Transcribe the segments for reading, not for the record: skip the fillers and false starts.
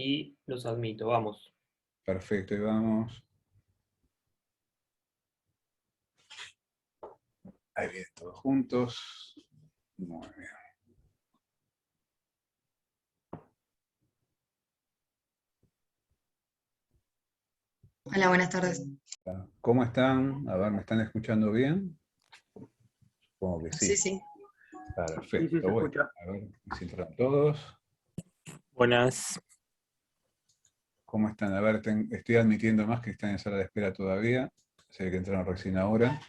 y los admito, vamos. Perfecto, y vamos. Ahí vienen todos juntos. Muy bien. Hola, buenas tardes. ¿Cómo están? A ver, ¿me están escuchando bien? Supongo que sí. Sí, sí. Perfecto, Sí, se bueno. escucha. A ver, si entran todos. Buenas. ¿Cómo están? A ver, estoy admitiendo más que están en sala de espera todavía. Sé que entraron recién ahora.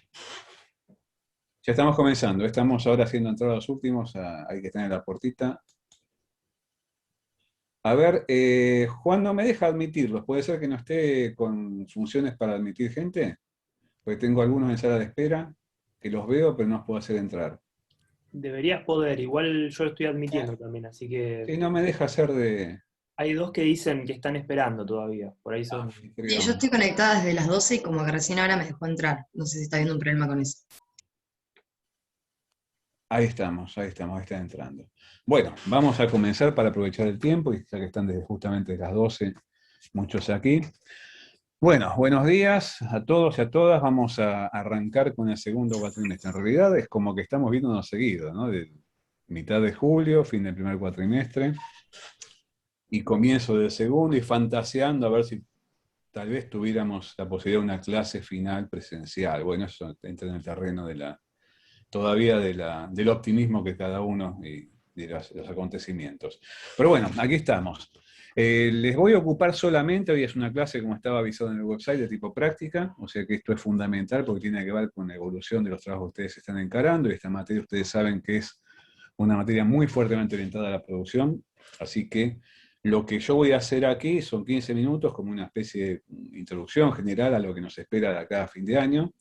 Ya estamos comenzando. Estamos ahora haciendo entrar a los últimos. Hay que estar en la puertita. A ver, Juan no me deja admitirlos. ¿Puede ser que no esté con funciones para admitir gente? Porque tengo algunos en sala de espera que los veo, pero no los puedo hacer entrar. Deberías poder, igual yo lo estoy admitiendo también, así que Sí, no me deja hacer de... hay dos que dicen que están esperando todavía, por ahí son... Sí, yo estoy conectada desde las 12 y como que recién ahora me dejó entrar. No sé si está habiendo un problema con eso. Ahí estamos, ahí estamos, ahí están entrando. Bueno, vamos a comenzar para aprovechar el tiempo, y ya que están desde justamente las 12, muchos aquí. Bueno, buenos días a todos y a todas. Vamos a arrancar con el segundo cuatrimestre. En realidad es como que estamos viéndonos seguido, ¿no? De mitad de julio, fin del primer cuatrimestre, y comienzo del segundo, y fantaseando a ver si tal vez tuviéramos la posibilidad de una clase final presencial. Bueno, eso entra en el terreno todavía del optimismo que cada uno y de los acontecimientos. Pero bueno, aquí estamos. Les voy a ocupar solamente, hoy es una clase como estaba avisado en el website de tipo práctica, o sea que esto es fundamental porque tiene que ver con la evolución de los trabajos que ustedes están encarando, y esta materia ustedes saben que es una materia muy fuertemente orientada a la producción, así que lo que yo voy a hacer aquí son 15 minutos como una especie de introducción general a lo que nos espera de acá a fin de año,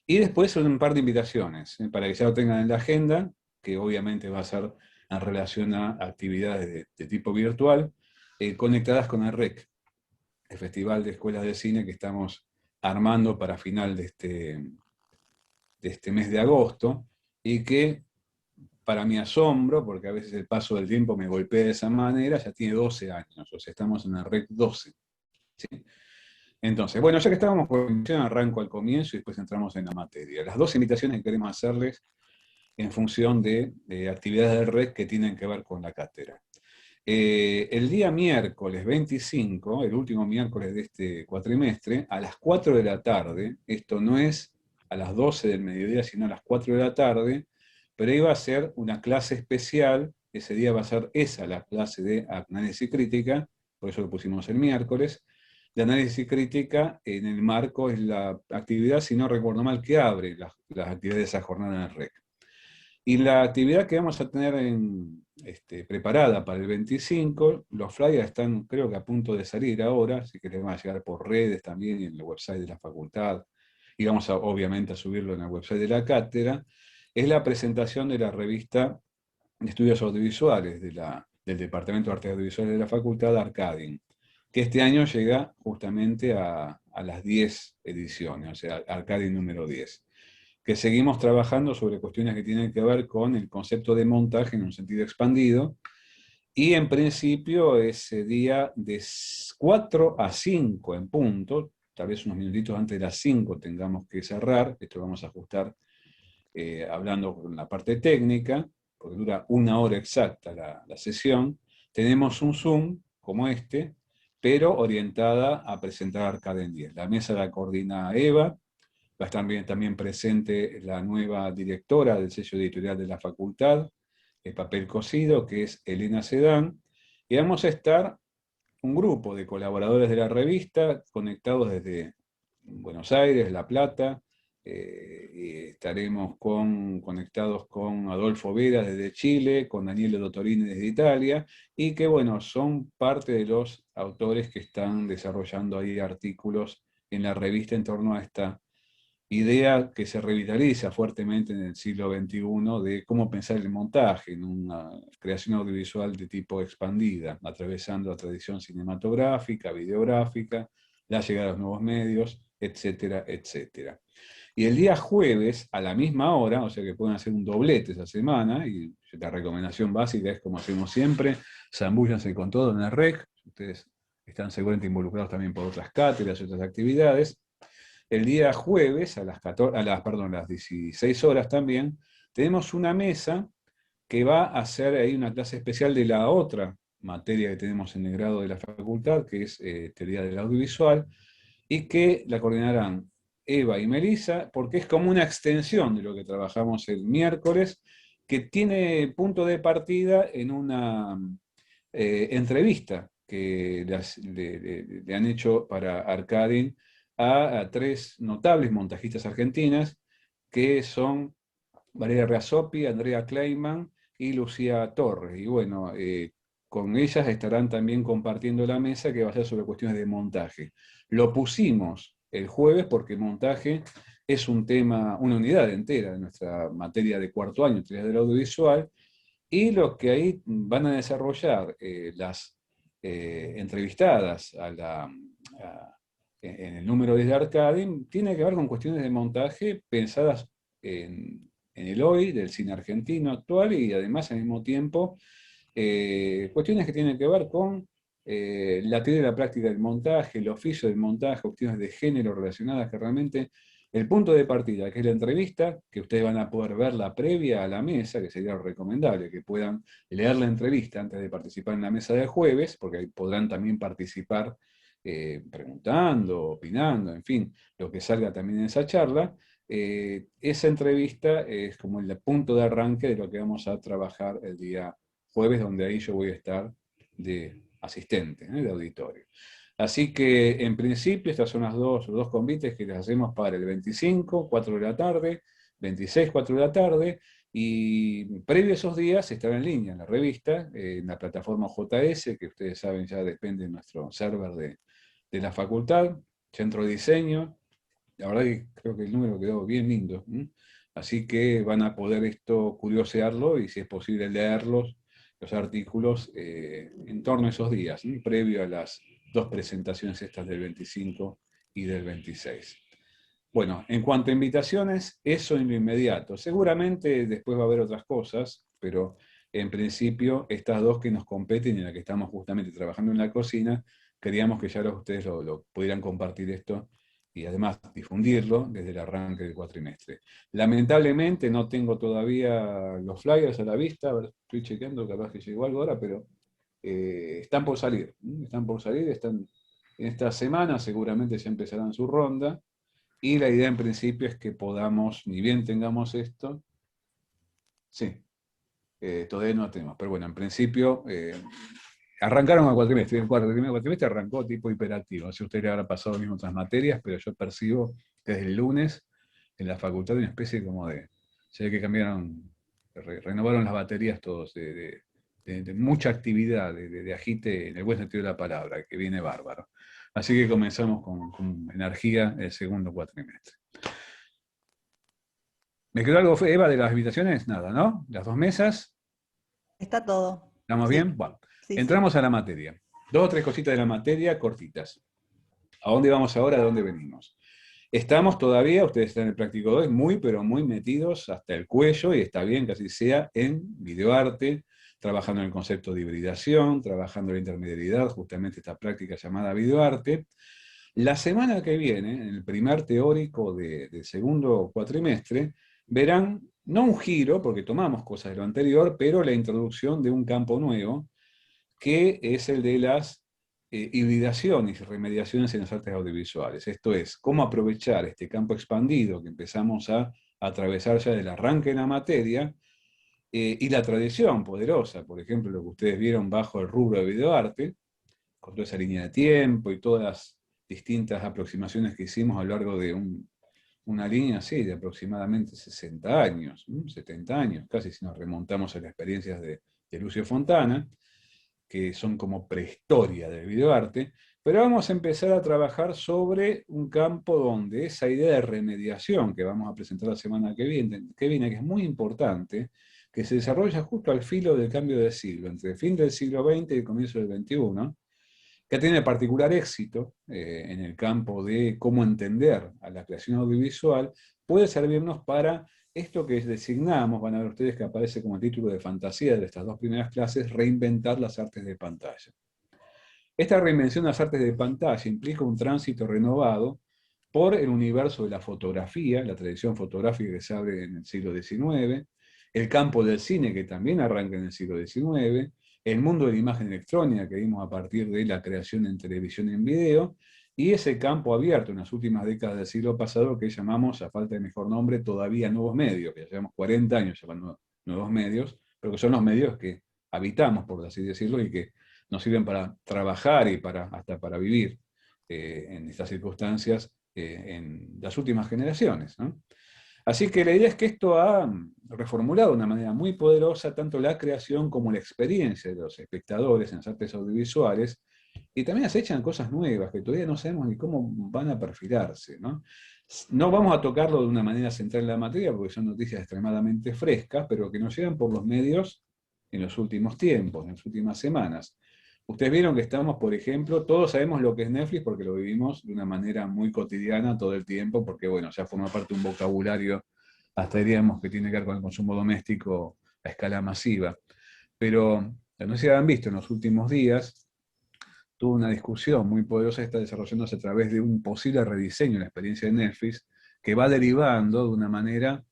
y después son un par de invitaciones, para que ya lo tengan en la agenda, que obviamente va a ser en relación a actividades de tipo virtual, conectadas con el REC, el Festival de Escuelas de Cine que estamos armando para final de este mes de agosto, y que, para mi asombro, porque a veces el paso del tiempo me golpea de esa manera, ya tiene 12 años, o sea, estamos en el REC 12. ¿Sí? Entonces, bueno, ya que estábamos con la invitación, arranco al comienzo y después entramos en la materia. Las dos invitaciones que queremos hacerles en función de actividades del REC que tienen que ver con la cátedra. El día miércoles 25, el último miércoles de este cuatrimestre, a las 4 de la tarde, esto no es a las 12 del mediodía, sino a las 4 de la tarde, pero iba a ser una clase especial. Ese día va a ser esa la clase de análisis crítica, por eso lo pusimos el miércoles, de análisis crítica en el marco, es la actividad, si no recuerdo mal, que abre las actividades de esa jornada en el REC. Y la actividad que vamos a tener preparada para el 25, los flyers están creo que a punto de salir ahora, así que les van a llegar por redes también y en el website de la facultad, y vamos obviamente a subirlo en el website de la cátedra, es la presentación de la revista de Estudios Audiovisuales del Departamento de Artes Audiovisuales de la Facultad, Arcading, que este año llega justamente a las 10 ediciones, o sea, Arcading número 10, que seguimos trabajando sobre cuestiones que tienen que ver con el concepto de montaje en un sentido expandido, y en principio ese día de 4 a 5 en punto, tal vez unos minutitos antes de las 5 tengamos que cerrar, esto lo vamos a ajustar hablando con la parte técnica, porque dura 1 hora exacta la sesión. Tenemos un Zoom como este, pero orientada a presentar Arcading 10. La mesa la coordina Eva, va a estar también presente la nueva directora del sello editorial de la facultad, el Papel Cocido, que es Elena Sedán, y vamos a estar un grupo de colaboradores de la revista conectados desde Buenos Aires, La Plata, y estaremos conectados con Adolfo Vera desde Chile, con Daniele Dottorini desde Italia, y que bueno, son parte de los autores que están desarrollando ahí artículos en la revista en torno a esta idea que se revitaliza fuertemente en el siglo XXI de cómo pensar el montaje en una creación audiovisual de tipo expandida, atravesando la tradición cinematográfica, videográfica, la llegada de los nuevos medios, etcétera, etcétera. Y el día jueves, a la misma hora, o sea que pueden hacer un doblete esa semana, y la recomendación básica es como hacemos siempre, zambúllanse con todo en el REC, ustedes están seguramente involucrados también por otras cátedras y otras actividades. El día jueves, a las 16 horas también, tenemos una mesa que va a hacer ahí una clase especial de la otra materia que tenemos en el grado de la facultad, que es teoría del audiovisual, y que la coordinarán Eva y Melissa, porque es como una extensión de lo que trabajamos el miércoles, que tiene punto de partida en una entrevista que le han hecho para Arcadin a tres notables montajistas argentinas, que son Valeria Reazzopi, Andrea Kleiman y Lucía Torres. Y bueno, con ellas estarán también compartiendo la mesa, que va a ser sobre cuestiones de montaje. Lo pusimos el jueves porque montaje es un tema, una unidad entera de nuestra materia de cuarto año, teoría del audiovisual, y los que ahí van a desarrollar las entrevistadas en el número 10 de Arcadin tiene que ver con cuestiones de montaje pensadas en el hoy del cine argentino actual, y además al mismo tiempo cuestiones que tienen que ver con la teoría de la práctica del montaje, el oficio del montaje, cuestiones de género relacionadas, que realmente el punto de partida, que es la entrevista, que ustedes van a poder ver la previa a la mesa, que sería recomendable que puedan leer la entrevista antes de participar en la mesa del jueves, porque ahí podrán también participar preguntando, opinando, en fin, lo que salga también en esa charla. Esa entrevista es como el punto de arranque de lo que vamos a trabajar el día jueves, donde ahí yo voy a estar de asistente, de auditorio. Así que, en principio, estas son los dos convites que les hacemos para el 25, 4 de la tarde, 26, 4 de la tarde, y previo a esos días estará en línea en la revista, en la plataforma JS, que ustedes saben ya depende de nuestro server de la facultad, Centro de Diseño. La verdad que creo que el número quedó bien lindo. Así que van a poder esto curiosearlo y si es posible leerlos, los artículos, en torno a esos días, previo a las dos presentaciones estas del 25 y del 26. Bueno, en cuanto a invitaciones, eso en lo inmediato. Seguramente después va a haber otras cosas, pero en principio estas dos que nos competen y en las que estamos justamente trabajando en la cocina, queríamos que ya ustedes lo pudieran compartir esto y además difundirlo desde el arranque del cuatrimestre. Lamentablemente no tengo todavía los flyers a la vista, a ver, estoy chequeando, capaz que llegó algo ahora, pero están por salir, están en esta semana, seguramente ya empezarán su ronda, y la idea en principio es que podamos, ni bien tengamos esto, sí, todavía no tenemos, pero bueno, en principio arrancaron al cuatrimestre, el cuatrimestre arrancó tipo hiperactivo, si a usted le habrá pasado lo mismo en otras materias, pero yo percibo desde el lunes en la facultad una especie como de, se ve que cambiaron, renovaron las baterías todos, de mucha actividad, de agite en el buen sentido de la palabra, que viene bárbaro. Así que comenzamos con energía el segundo cuatrimestre. ¿Me quedó algo, Eva, de las invitaciones? Nada, ¿no? Las dos mesas. Está todo. ¿Estamos Sí, bien? Bueno, sí, entramos a la materia. Dos o tres cositas de la materia cortitas. ¿A dónde vamos ahora? ¿A dónde venimos? Estamos todavía, ustedes están en el práctico 2, muy, pero muy metidos hasta el cuello, y está bien que así sea, en videoarte, trabajando en el concepto de hibridación, trabajando en la intermediariedad, justamente esta práctica llamada videoarte. La semana que viene, en el primer teórico del segundo cuatrimestre, verán, no un giro, porque tomamos cosas de lo anterior, pero la introducción de un campo nuevo, que es el de las hibridaciones y remediaciones en las artes audiovisuales. Esto es, cómo aprovechar este campo expandido que empezamos a atravesar ya del arranque de la materia, y la tradición poderosa, por ejemplo, lo que ustedes vieron bajo el rubro de videoarte, con toda esa línea de tiempo y todas las distintas aproximaciones que hicimos a lo largo de una línea así, de aproximadamente 60 años, 70 años, casi si nos remontamos a las experiencias de Lucio Fontana, que son como prehistoria del videoarte, pero vamos a empezar a trabajar sobre un campo donde esa idea de remediación que vamos a presentar la semana que viene, que es muy importante, que se desarrolla justo al filo del cambio de siglo, entre el fin del siglo XX y el comienzo del XXI, que tiene particular éxito en el campo de cómo entender a la creación audiovisual, puede servirnos para esto que designamos, van a ver ustedes que aparece como título de fantasía de estas dos primeras clases, reinventar las artes de pantalla. Esta reinvención de las artes de pantalla implica un tránsito renovado por el universo de la fotografía, la tradición fotográfica que se abre en el siglo XIX, el campo del cine que también arranca en el siglo XIX, el mundo de la imagen electrónica que vimos a partir de la creación en televisión y en video, y ese campo abierto en las últimas décadas del siglo pasado que llamamos, a falta de mejor nombre, todavía nuevos medios, que ya llevamos 40 años llamando nuevos medios, pero que son los medios que habitamos, por así decirlo, y que nos sirven para trabajar y hasta para vivir en estas circunstancias en las últimas generaciones, ¿no? Así que la idea es que esto ha reformulado de una manera muy poderosa tanto la creación como la experiencia de los espectadores en las artes audiovisuales, y también se echan cosas nuevas que todavía no sabemos ni cómo van a perfilarse, ¿no? No vamos a tocarlo de una manera central en la materia porque son noticias extremadamente frescas, pero que nos llegan por los medios en los últimos tiempos, en las últimas semanas. Ustedes vieron que estamos, por ejemplo, todos sabemos lo que es Netflix porque lo vivimos de una manera muy cotidiana todo el tiempo, porque bueno, ya forma parte de un vocabulario, hasta diríamos que tiene que ver con el consumo doméstico a escala masiva. Pero, no sé si han visto en los últimos días, tuvo una discusión muy poderosa que está desarrollándose a través de un posible rediseño de la experiencia de Netflix, que va derivando de una manera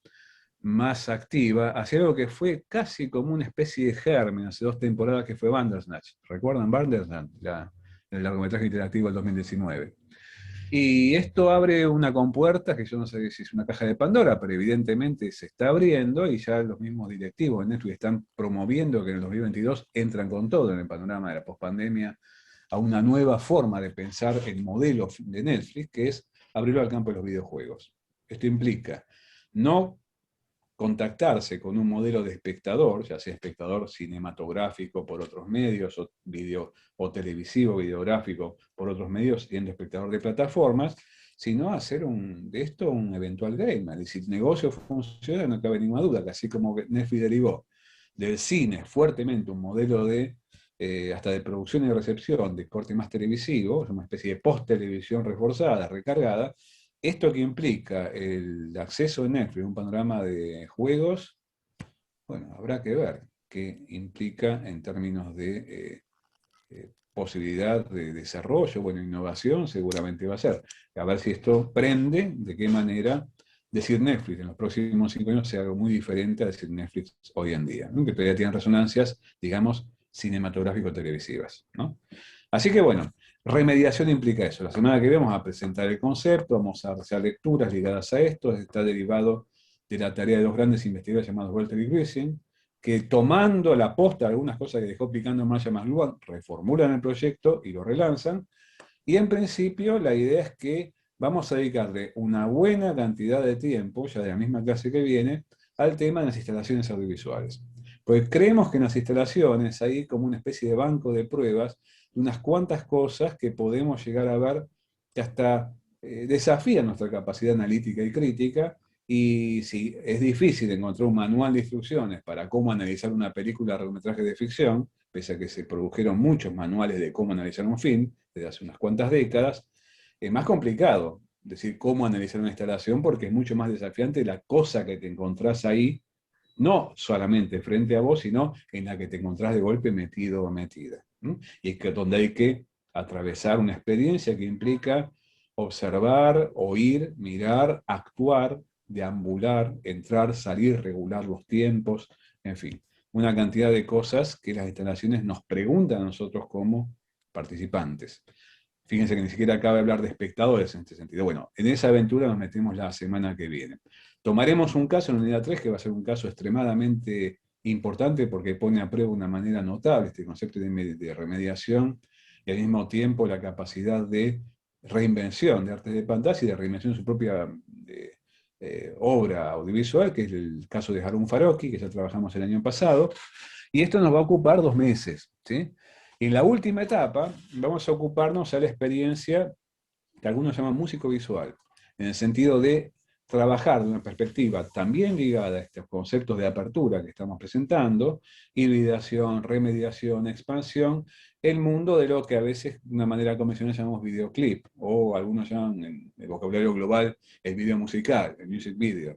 más activa hacia algo que fue casi como una especie de germen hace 2 temporadas, que fue Bandersnatch. ¿Recuerdan Bandersnatch? El largometraje interactivo del 2019. Y esto abre una compuerta que yo no sé si es una caja de Pandora, pero evidentemente se está abriendo y ya los mismos directivos de Netflix están promoviendo que en el 2022 entran con todo en el panorama de la pospandemia a una nueva forma de pensar el modelo de Netflix, que es abrirlo al campo de los videojuegos. Esto implica no contactarse con un modelo de espectador, ya sea espectador cinematográfico por otros medios, o televisivo, videográfico por otros medios, siendo espectador de plataformas, sino hacer de esto un eventual game. Es decir, el negocio funciona, no cabe ninguna duda, que así como Netflix derivó del cine fuertemente un modelo de hasta de producción y recepción de corte más televisivo, una especie de post-televisión reforzada, recargada. Esto que implica el acceso de Netflix a un panorama de juegos, bueno, habrá que ver qué implica en términos de posibilidad de desarrollo, bueno, innovación seguramente va a ser. A ver si esto prende, de qué manera decir Netflix en los próximos 5 años sea algo muy diferente a decir Netflix hoy en día, ¿no? Que todavía tienen resonancias, digamos, cinematográfico-televisivas, ¿no? Así que bueno, remediación implica eso. La semana que viene vamos a presentar el concepto, vamos a hacer lecturas ligadas a esto, está derivado de la tarea de 2 grandes investigadores llamados Walter y Grising, que tomando la posta algunas cosas que dejó picando Marshall McLuhan, reformulan el proyecto y lo relanzan, y en principio la idea es que vamos a dedicarle una buena cantidad de tiempo, ya de la misma clase que viene, al tema de las instalaciones audiovisuales. Porque creemos que en las instalaciones hay como una especie de banco de pruebas de unas cuantas cosas que podemos llegar a ver que hasta desafían nuestra capacidad analítica y crítica, y si es difícil encontrar un manual de instrucciones para cómo analizar una película de largometraje de ficción, pese a que se produjeron muchos manuales de cómo analizar un film desde hace unas cuantas décadas, es más complicado decir cómo analizar una instalación porque es mucho más desafiante la cosa que te encontrás ahí, no solamente frente a vos, sino en la que te encontrás de golpe metido o metida. Y es que donde hay que atravesar una experiencia que implica observar, oír, mirar, actuar, deambular, entrar, salir, regular los tiempos, en fin, una cantidad de cosas que las instalaciones nos preguntan a nosotros como participantes. Fíjense que ni siquiera cabe hablar de espectadores en este sentido. Bueno, en esa aventura nos metemos la semana que viene. Tomaremos un caso en la unidad 3 que va a ser un caso extremadamente importante porque pone a prueba de una manera notable este concepto de remediación y al mismo tiempo la capacidad de reinvención de artes de pantalla y de reinvención de su propia obra audiovisual, que es el caso de Harun Farocki, que ya trabajamos el año pasado, y esto nos va a ocupar 2 meses, ¿sí? Y en la última etapa vamos a ocuparnos a la experiencia que algunos llaman músico visual, en el sentido de trabajar de una perspectiva también ligada a estos conceptos de apertura que estamos presentando, hibridación, remediación, expansión, el mundo de lo que a veces de una manera convencional llamamos videoclip, o algunos llaman en el vocabulario global el video musical, el music video.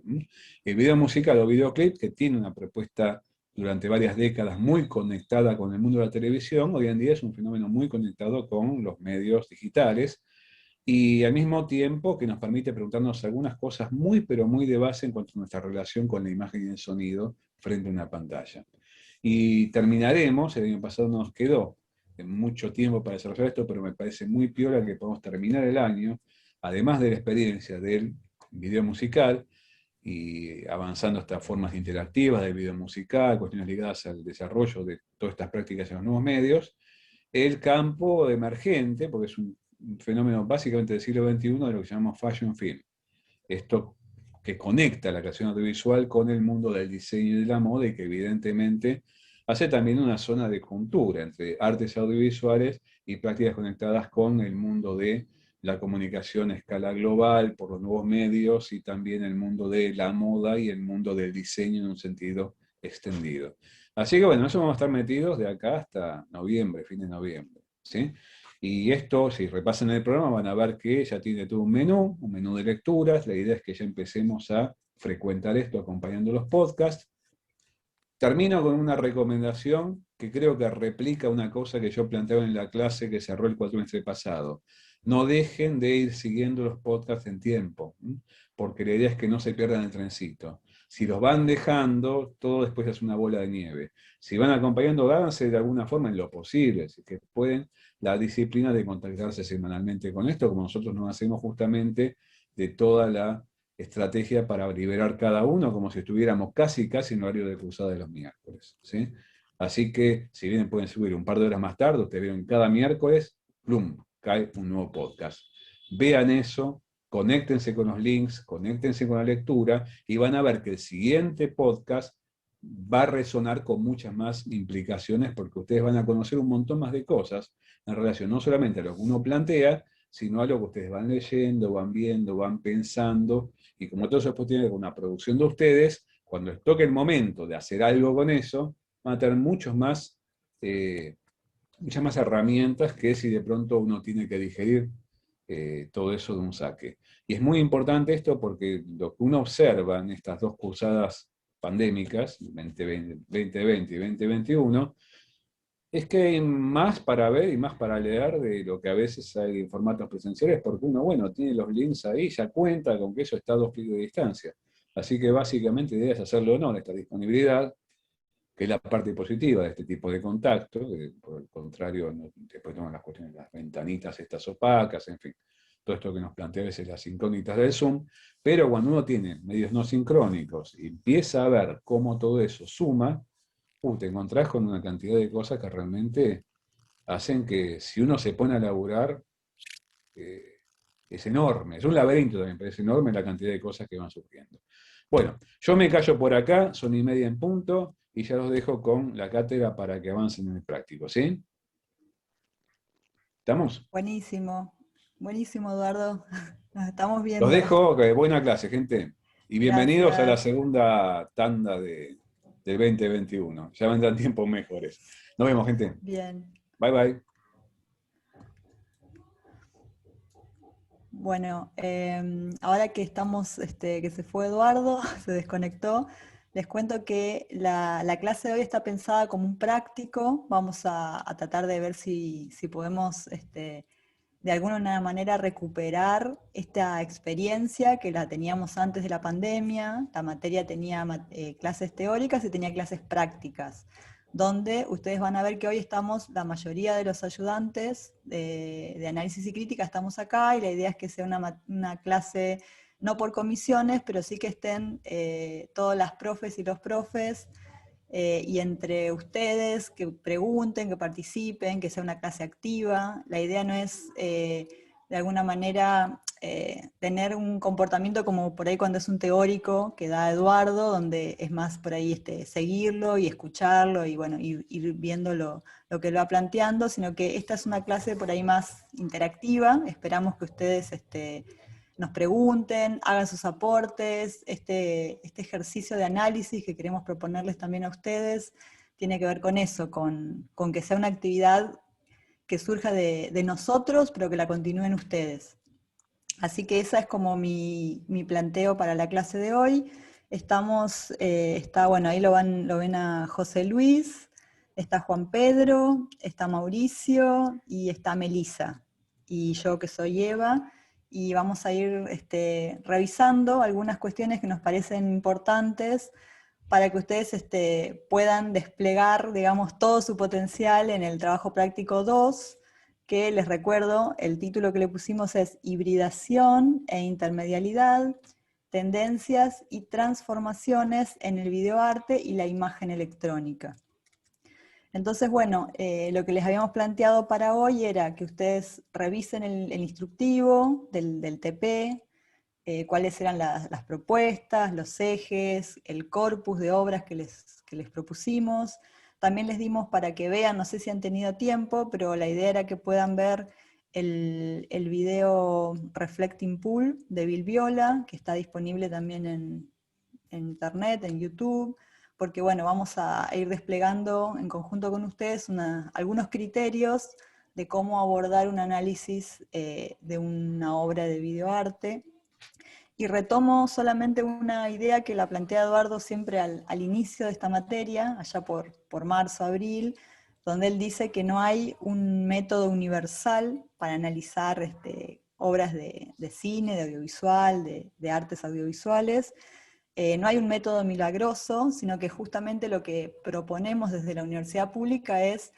El video musical o videoclip que tiene una propuesta durante varias décadas muy conectada con el mundo de la televisión, hoy en día es un fenómeno muy conectado con los medios digitales, y al mismo tiempo que nos permite preguntarnos algunas cosas muy, pero muy de base en cuanto a nuestra relación con la imagen y el sonido frente a una pantalla. Y terminaremos, el año pasado nos quedó mucho tiempo para desarrollar esto, pero me parece muy piola que podamos terminar el año, además de la experiencia del video musical, y avanzando hasta formas interactivas del video musical, cuestiones ligadas al desarrollo de todas estas prácticas en los nuevos medios, el campo emergente, porque es un fenómeno básicamente del siglo XXI, de lo que llamamos fashion film. Esto que conecta la creación audiovisual con el mundo del diseño y de la moda, y que evidentemente hace también una zona de juntura entre artes audiovisuales y prácticas conectadas con el mundo de la comunicación a escala global por los nuevos medios, y también el mundo de la moda y el mundo del diseño en un sentido extendido. Así que bueno, eso vamos a estar metidos de acá hasta noviembre, fin de noviembre, ¿sí? Y esto, si repasan el programa, van a ver que ya tiene todo un menú de lecturas. La idea es que ya empecemos a frecuentar esto acompañando los podcasts. Termino con una recomendación que creo que replica una cosa que yo planteaba en la clase que cerró el cuatrimestre pasado. No dejen de ir siguiendo los podcasts en tiempo, porque la idea es que no se pierdan el trencito. Si los van dejando, todo después es una bola de nieve. Si van acompañando, háganse de alguna forma en lo posible, si que pueden, la disciplina de contactarse semanalmente con esto, como nosotros nos hacemos justamente de toda la estrategia para liberar cada uno, como si estuviéramos casi en horario de cruzada de los miércoles, ¿sí? Así que, si bien pueden subir un par de horas más tarde, ustedes ven cada miércoles, ¡plum!, cae un nuevo podcast. Vean eso, conéctense con los links, conéctense con la lectura, y van a ver que el siguiente podcast va a resonar con muchas más implicaciones, porque ustedes van a conocer un montón más de cosas en relación no solamente a lo que uno plantea, sino a lo que ustedes van leyendo, van viendo, van pensando, y como todo eso después tiene una producción de ustedes, cuando les toque el momento de hacer algo con eso, van a tener muchas más herramientas que si de pronto uno tiene que digerir todo eso de un saque. Y es muy importante esto porque lo que uno observa en estas dos cursadas pandémicas, 2020 y 2021, es que hay más para ver y más para leer de lo que a veces hay en formatos presenciales, porque uno, bueno, tiene los links ahí, ya cuenta con que eso está a 2 clics de distancia. Así que básicamente la idea es hacerle honor a esta disponibilidad, que es la parte positiva de este tipo de contacto. Por el contrario, después tenemos las cuestiones de las ventanitas estas opacas, en fin, todo esto que nos plantea a veces las incógnitas del Zoom, pero cuando uno tiene medios no sincrónicos y empieza a ver cómo todo eso suma, te encontrás con una cantidad de cosas que realmente hacen que, si uno se pone a laburar, es enorme, es un laberinto también, pero es enorme la cantidad de cosas que van surgiendo. Bueno, yo me callo por acá, son 1:30 en punto, y ya los dejo con la cátedra para que avancen en el práctico, ¿sí? ¿Estamos? Buenísimo, buenísimo, Eduardo. Nos estamos Los viendo. dejo, buena clase, gente. Y bienvenidos a la Gracias. segunda tanda del 2021. Ya vendrán tiempos mejores. Nos vemos, gente. Bien. Bye, bye. Bueno, ahora que estamos, que se fue Eduardo, se desconectó, les cuento que la clase de hoy está pensada como un práctico. Vamos a tratar de ver si podemos de alguna manera recuperar esta experiencia que la teníamos antes de la pandemia. La materia tenía clases teóricas y tenía clases prácticas, donde ustedes van a ver que hoy estamos, la mayoría de los ayudantes de análisis y crítica estamos acá, y la idea es que sea una clase no por comisiones, pero sí que estén todas las profes y los profes, y entre ustedes que pregunten, que participen, que sea una clase activa. La idea no es de alguna manera tener un comportamiento como por ahí cuando es un teórico que da Eduardo, donde es más por ahí seguirlo y escucharlo y bueno, ir viendo lo que lo va planteando, sino que esta es una clase por ahí más interactiva. Esperamos que ustedes nos pregunten, hagan sus aportes. Este ejercicio de análisis que queremos proponerles también a ustedes tiene que ver con eso, con que sea una actividad que surja de nosotros, pero que la continúen ustedes. Así que esa es como mi planteo para la clase de hoy. Está, bueno, ahí lo ven a José Luis, está Juan Pedro, está Mauricio y está Melisa. Y yo que soy Eva, y vamos a ir revisando algunas cuestiones que nos parecen importantes para que ustedes puedan desplegar, digamos, todo su potencial en el trabajo práctico 2, que les recuerdo, el título que le pusimos es Hibridación e intermedialidad, tendencias y transformaciones en el videoarte y la imagen electrónica. Entonces, bueno, lo que les habíamos planteado para hoy era que ustedes revisen el instructivo del TP, cuáles eran las propuestas, los ejes, el corpus de obras que les propusimos. También les dimos para que vean, no sé si han tenido tiempo, pero la idea era que puedan ver el video Reflecting Pool de Bill Viola, que está disponible también en internet, en YouTube, porque bueno, vamos a ir desplegando en conjunto con ustedes algunos criterios de cómo abordar un análisis de una obra de videoarte. Y retomo solamente una idea que la plantea Eduardo siempre al inicio de esta materia, allá por marzo, abril, donde él dice que no hay un método universal para analizar obras de cine, de audiovisual, de artes audiovisuales. No hay un método milagroso, sino que justamente lo que proponemos desde la universidad pública es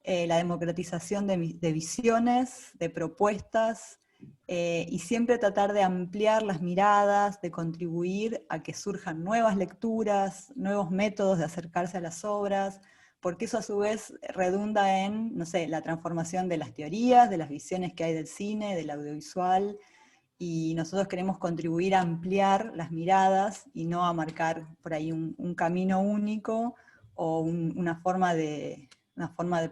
la democratización de visiones, de propuestas, y siempre tratar de ampliar las miradas, de contribuir a que surjan nuevas lecturas, nuevos métodos de acercarse a las obras, porque eso a su vez redunda en, no sé, la transformación de las teorías, de las visiones que hay del cine, del audiovisual, y nosotros queremos contribuir a ampliar las miradas y no a marcar por ahí un camino único o una forma de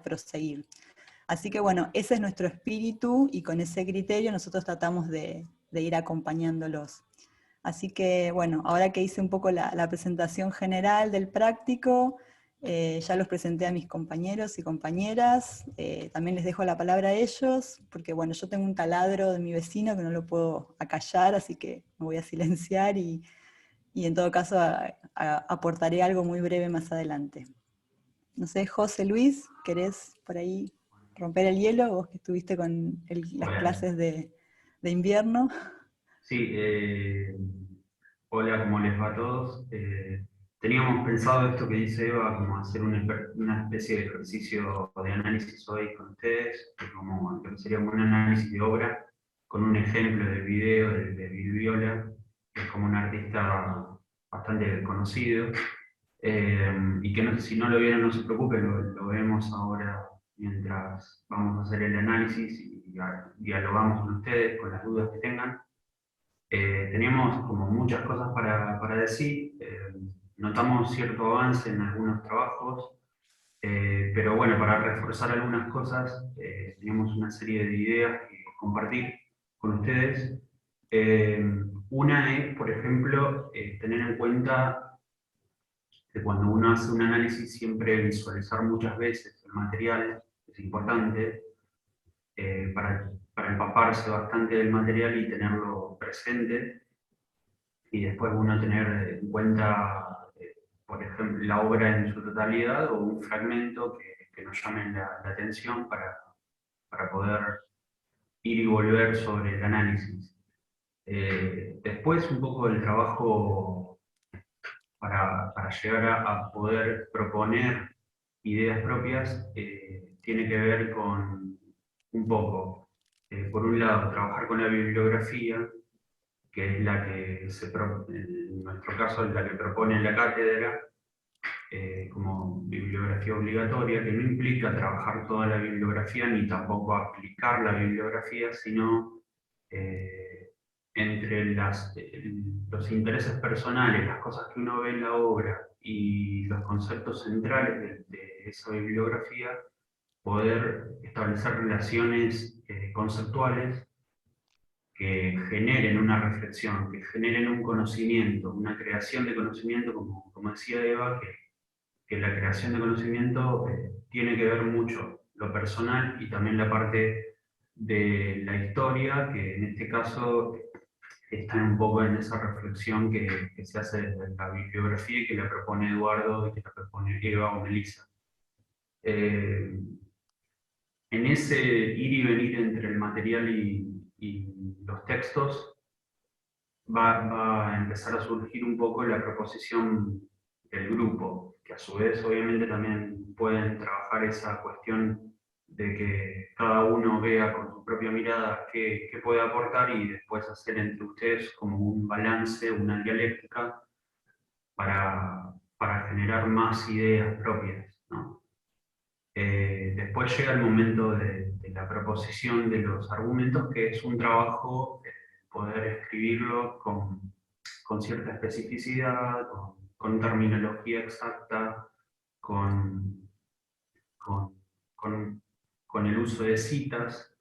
proseguir. Así que bueno, ese es nuestro espíritu y con ese criterio nosotros tratamos de ir acompañándolos. Así que bueno, ahora que hice un poco la presentación general del práctico, ya los presenté a mis compañeros y compañeras, también les dejo la palabra a ellos, porque bueno, yo tengo un taladro de mi vecino que no lo puedo acallar, así que me voy a silenciar y en todo caso aportaré algo muy breve más adelante. No sé, José Luis, ¿querés por ahí romper el hielo? Vos que estuviste con las clases de invierno. Sí, hola, ¿cómo les va a todos? Teníamos pensado esto que dice Eva, como hacer una especie de ejercicio de análisis hoy con ustedes, que sería como un análisis de obra, con un ejemplo del video de Bill Viola, que es como un artista bastante conocido. Y que si no lo vieron, no se preocupen, lo vemos ahora mientras vamos a hacer el análisis y dialogamos con ustedes, con las dudas que tengan. Teníamos como muchas cosas para decir, notamos cierto avance en algunos trabajos, pero bueno, para reforzar algunas cosas, teníamos una serie de ideas que compartir con ustedes. Una es, por ejemplo, tener en cuenta que cuando uno hace un análisis siempre visualizar muchas veces el material es importante para empaparse bastante del material y tenerlo presente, y después uno tener en cuenta, por ejemplo, la obra en su totalidad o un fragmento que nos llame la atención para poder ir y volver sobre el análisis. Después un poco del trabajo para llegar a poder proponer ideas propias, tiene que ver con un poco, por un lado, trabajar con la bibliografía, que es la que en nuestro caso es la que propone la cátedra, como bibliografía obligatoria, que no implica trabajar toda la bibliografía ni tampoco aplicar la bibliografía, sino entre los intereses personales, las cosas que uno ve en la obra y los conceptos centrales de esa bibliografía, poder establecer relaciones conceptuales que generen una reflexión, que generen un conocimiento, una creación de conocimiento, como decía Eva, que la creación de conocimiento tiene que ver mucho lo personal y también la parte de la historia, que en este caso están un poco en esa reflexión que se hace desde la bibliografía y que la propone Eduardo y que la propone Eva o Melissa. En ese ir y venir entre el material y los textos va a empezar a surgir un poco la proposición del grupo, que a su vez obviamente también pueden trabajar esa cuestión de que cada uno vea con su propia mirada qué puede aportar y después hacer entre ustedes como un balance, una dialéctica para generar más ideas propias, ¿no? Después llega el momento de la proposición de los argumentos, que es un trabajo poder escribirlo con cierta especificidad, con terminología exacta, con, con, con, con el uso de citas,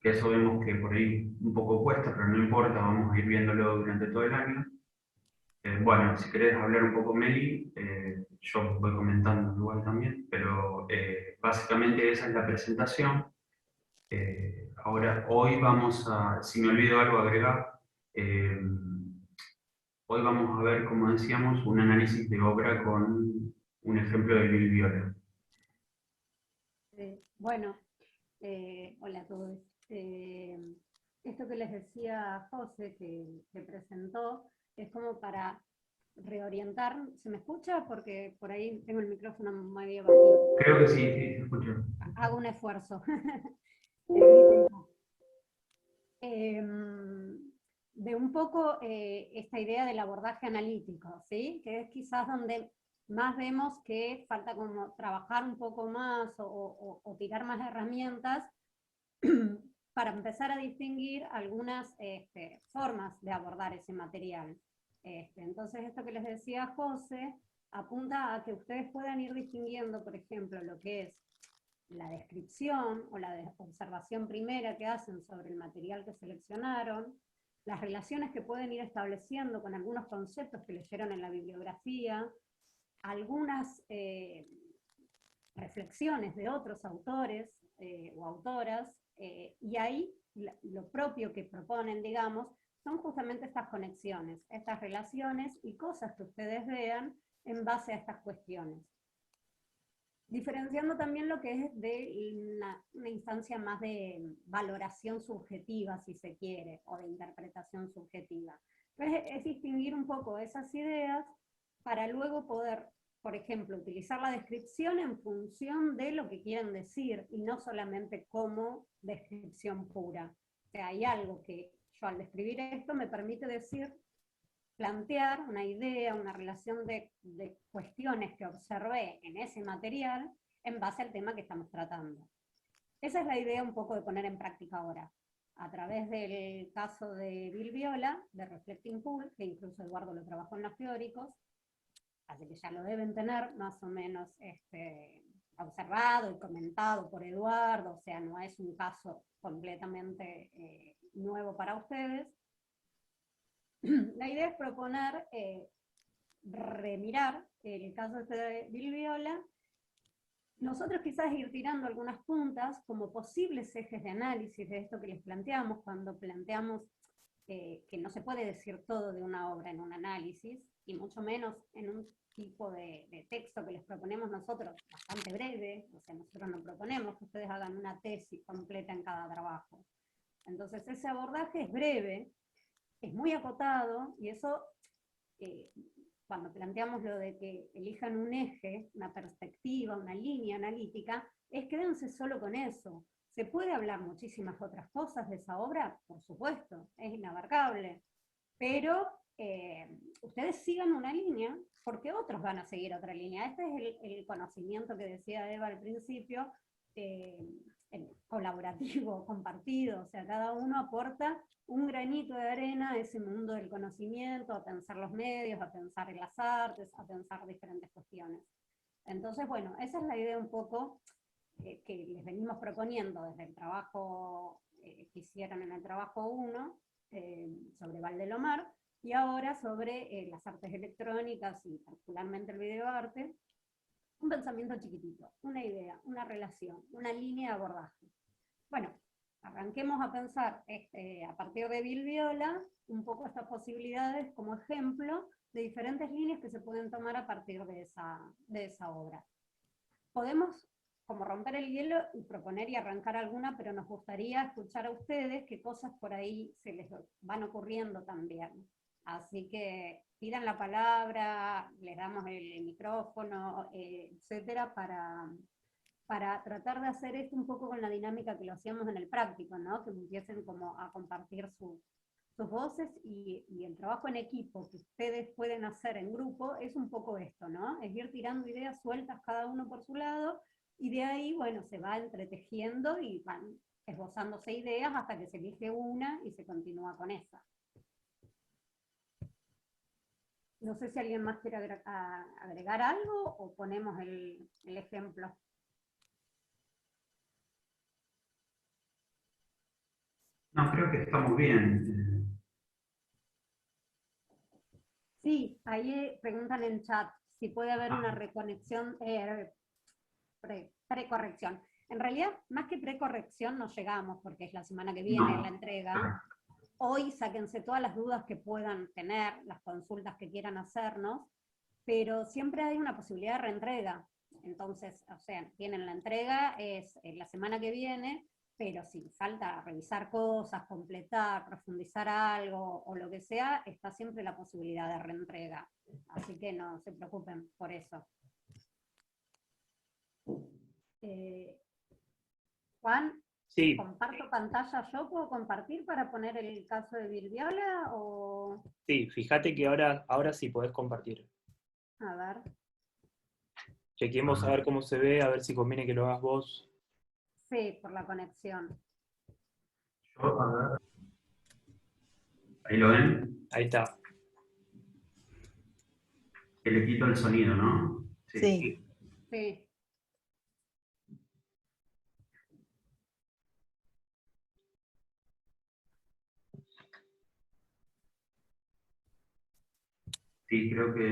que eso vemos que por ahí un poco cuesta, pero no importa, vamos a ir viéndolo durante todo el año. Bueno, si querés hablar un poco, Meli, yo voy comentando igual también, pero básicamente esa es la presentación. Ahora, hoy vamos a, si me olvido algo agregar, eh, hoy vamos a ver, como decíamos, un análisis de obra con un ejemplo de Bill Viola. Bueno, hola a todos. Esto que les decía José, que presentó, es como para reorientar. ¿Se me escucha? Porque por ahí tengo el micrófono medio bajito. Creo que sí, sí, se escucha. Hago un esfuerzo. De un poco esta idea del abordaje analítico, ¿sí? Que es quizás donde más vemos que falta como trabajar un poco más o tirar más herramientas para empezar a distinguir algunas formas de abordar ese material. Entonces esto que les decía José apunta a que ustedes puedan ir distinguiendo, por ejemplo, lo que es la descripción o la observación primera que hacen sobre el material que seleccionaron, las relaciones que pueden ir estableciendo con algunos conceptos que leyeron en la bibliografía, algunas reflexiones de otros autores o autoras, y ahí lo propio que proponen, digamos, son justamente estas conexiones, estas relaciones y cosas que ustedes vean en base a estas cuestiones. Diferenciando también lo que es de una instancia más de valoración subjetiva, si se quiere, o de interpretación subjetiva. Entonces es distinguir un poco esas ideas para luego poder, por ejemplo, utilizar la descripción en función de lo que quieren decir, y no solamente como descripción pura. O sea, hay algo que yo al describir esto me permite decir, plantear una idea, una relación de cuestiones que observé en ese material en base al tema que estamos tratando. Esa es la idea un poco de poner en práctica ahora, a través del caso de Bill Viola, de Reflecting Pool, que incluso Eduardo lo trabajó en los teóricos, así que ya lo deben tener más o menos observado y comentado por Eduardo, o sea, no es un caso completamente nuevo para ustedes. La idea es proponer, remirar el caso de Bill Viola, nosotros quizás ir tirando algunas puntas como posibles ejes de análisis de esto que les planteamos, cuando planteamos que no se puede decir todo de una obra en un análisis, y mucho menos en un tipo de texto que les proponemos nosotros, bastante breve, o sea, nosotros no proponemos que ustedes hagan una tesis completa en cada trabajo. Entonces ese abordaje es breve, es muy acotado, y eso, cuando planteamos lo de que elijan un eje, una perspectiva, una línea analítica, es quédense solo con eso. ¿Se puede hablar muchísimas otras cosas de esa obra? Por supuesto, es inabarcable, pero ustedes sigan una línea, porque otros van a seguir otra línea. Este es el conocimiento que decía Eva al principio, colaborativo, compartido, o sea, cada uno aporta un granito de arena a ese mundo del conocimiento, a pensar los medios, a pensar en las artes, a pensar diferentes cuestiones. Entonces, bueno, esa es la idea un poco que les venimos proponiendo desde el trabajo que hicieron en el trabajo 1 sobre Valdelomar, y ahora sobre las artes electrónicas y particularmente el videoarte. Un pensamiento chiquitito, una idea, una relación, una línea de abordaje. Bueno, arranquemos a pensar a partir de Bill Viola un poco estas posibilidades como ejemplo de diferentes líneas que se pueden tomar a partir de esa obra. Podemos como romper el hielo y proponer y arrancar alguna, pero nos gustaría escuchar a ustedes qué cosas por ahí se les van ocurriendo también. Así que pidan la palabra, les damos el micrófono, etcétera, para tratar de hacer esto un poco con la dinámica que lo hacíamos en el práctico, ¿no? Que empiecen como a compartir sus voces y el trabajo en equipo que ustedes pueden hacer en grupo es un poco esto, ¿no? Es ir tirando ideas sueltas cada uno por su lado y de ahí, bueno, se va entretejiendo y van esbozándose ideas hasta que se elige una y se continúa con esa. No sé si alguien más quiere agregar algo o ponemos el ejemplo. No, creo que estamos bien. Sí, ahí preguntan en chat si puede haber una reconexión, precorrección. En realidad, más que precorrección no llegamos, porque es la semana que viene la entrega. Hoy sáquense todas las dudas que puedan tener, las consultas que quieran hacernos, pero siempre hay una posibilidad de reentrega. Entonces, o sea, tienen la entrega, es la semana que viene, pero si falta revisar cosas, completar, profundizar algo o lo que sea, está siempre la posibilidad de reentrega. Así que no se preocupen por eso. Juan, Sí, ¿comparto pantalla yo? ¿Puedo compartir para poner el caso de Bill Viola? O... sí, fíjate que ahora sí podés compartir. A ver. Chequemos a ver cómo se ve, a ver si conviene que lo hagas vos. Sí, por la conexión. Yo, a ver. ¿Ahí lo ven? Ahí está. Que le quito el sonido, ¿no? Sí. Sí. Sí, creo que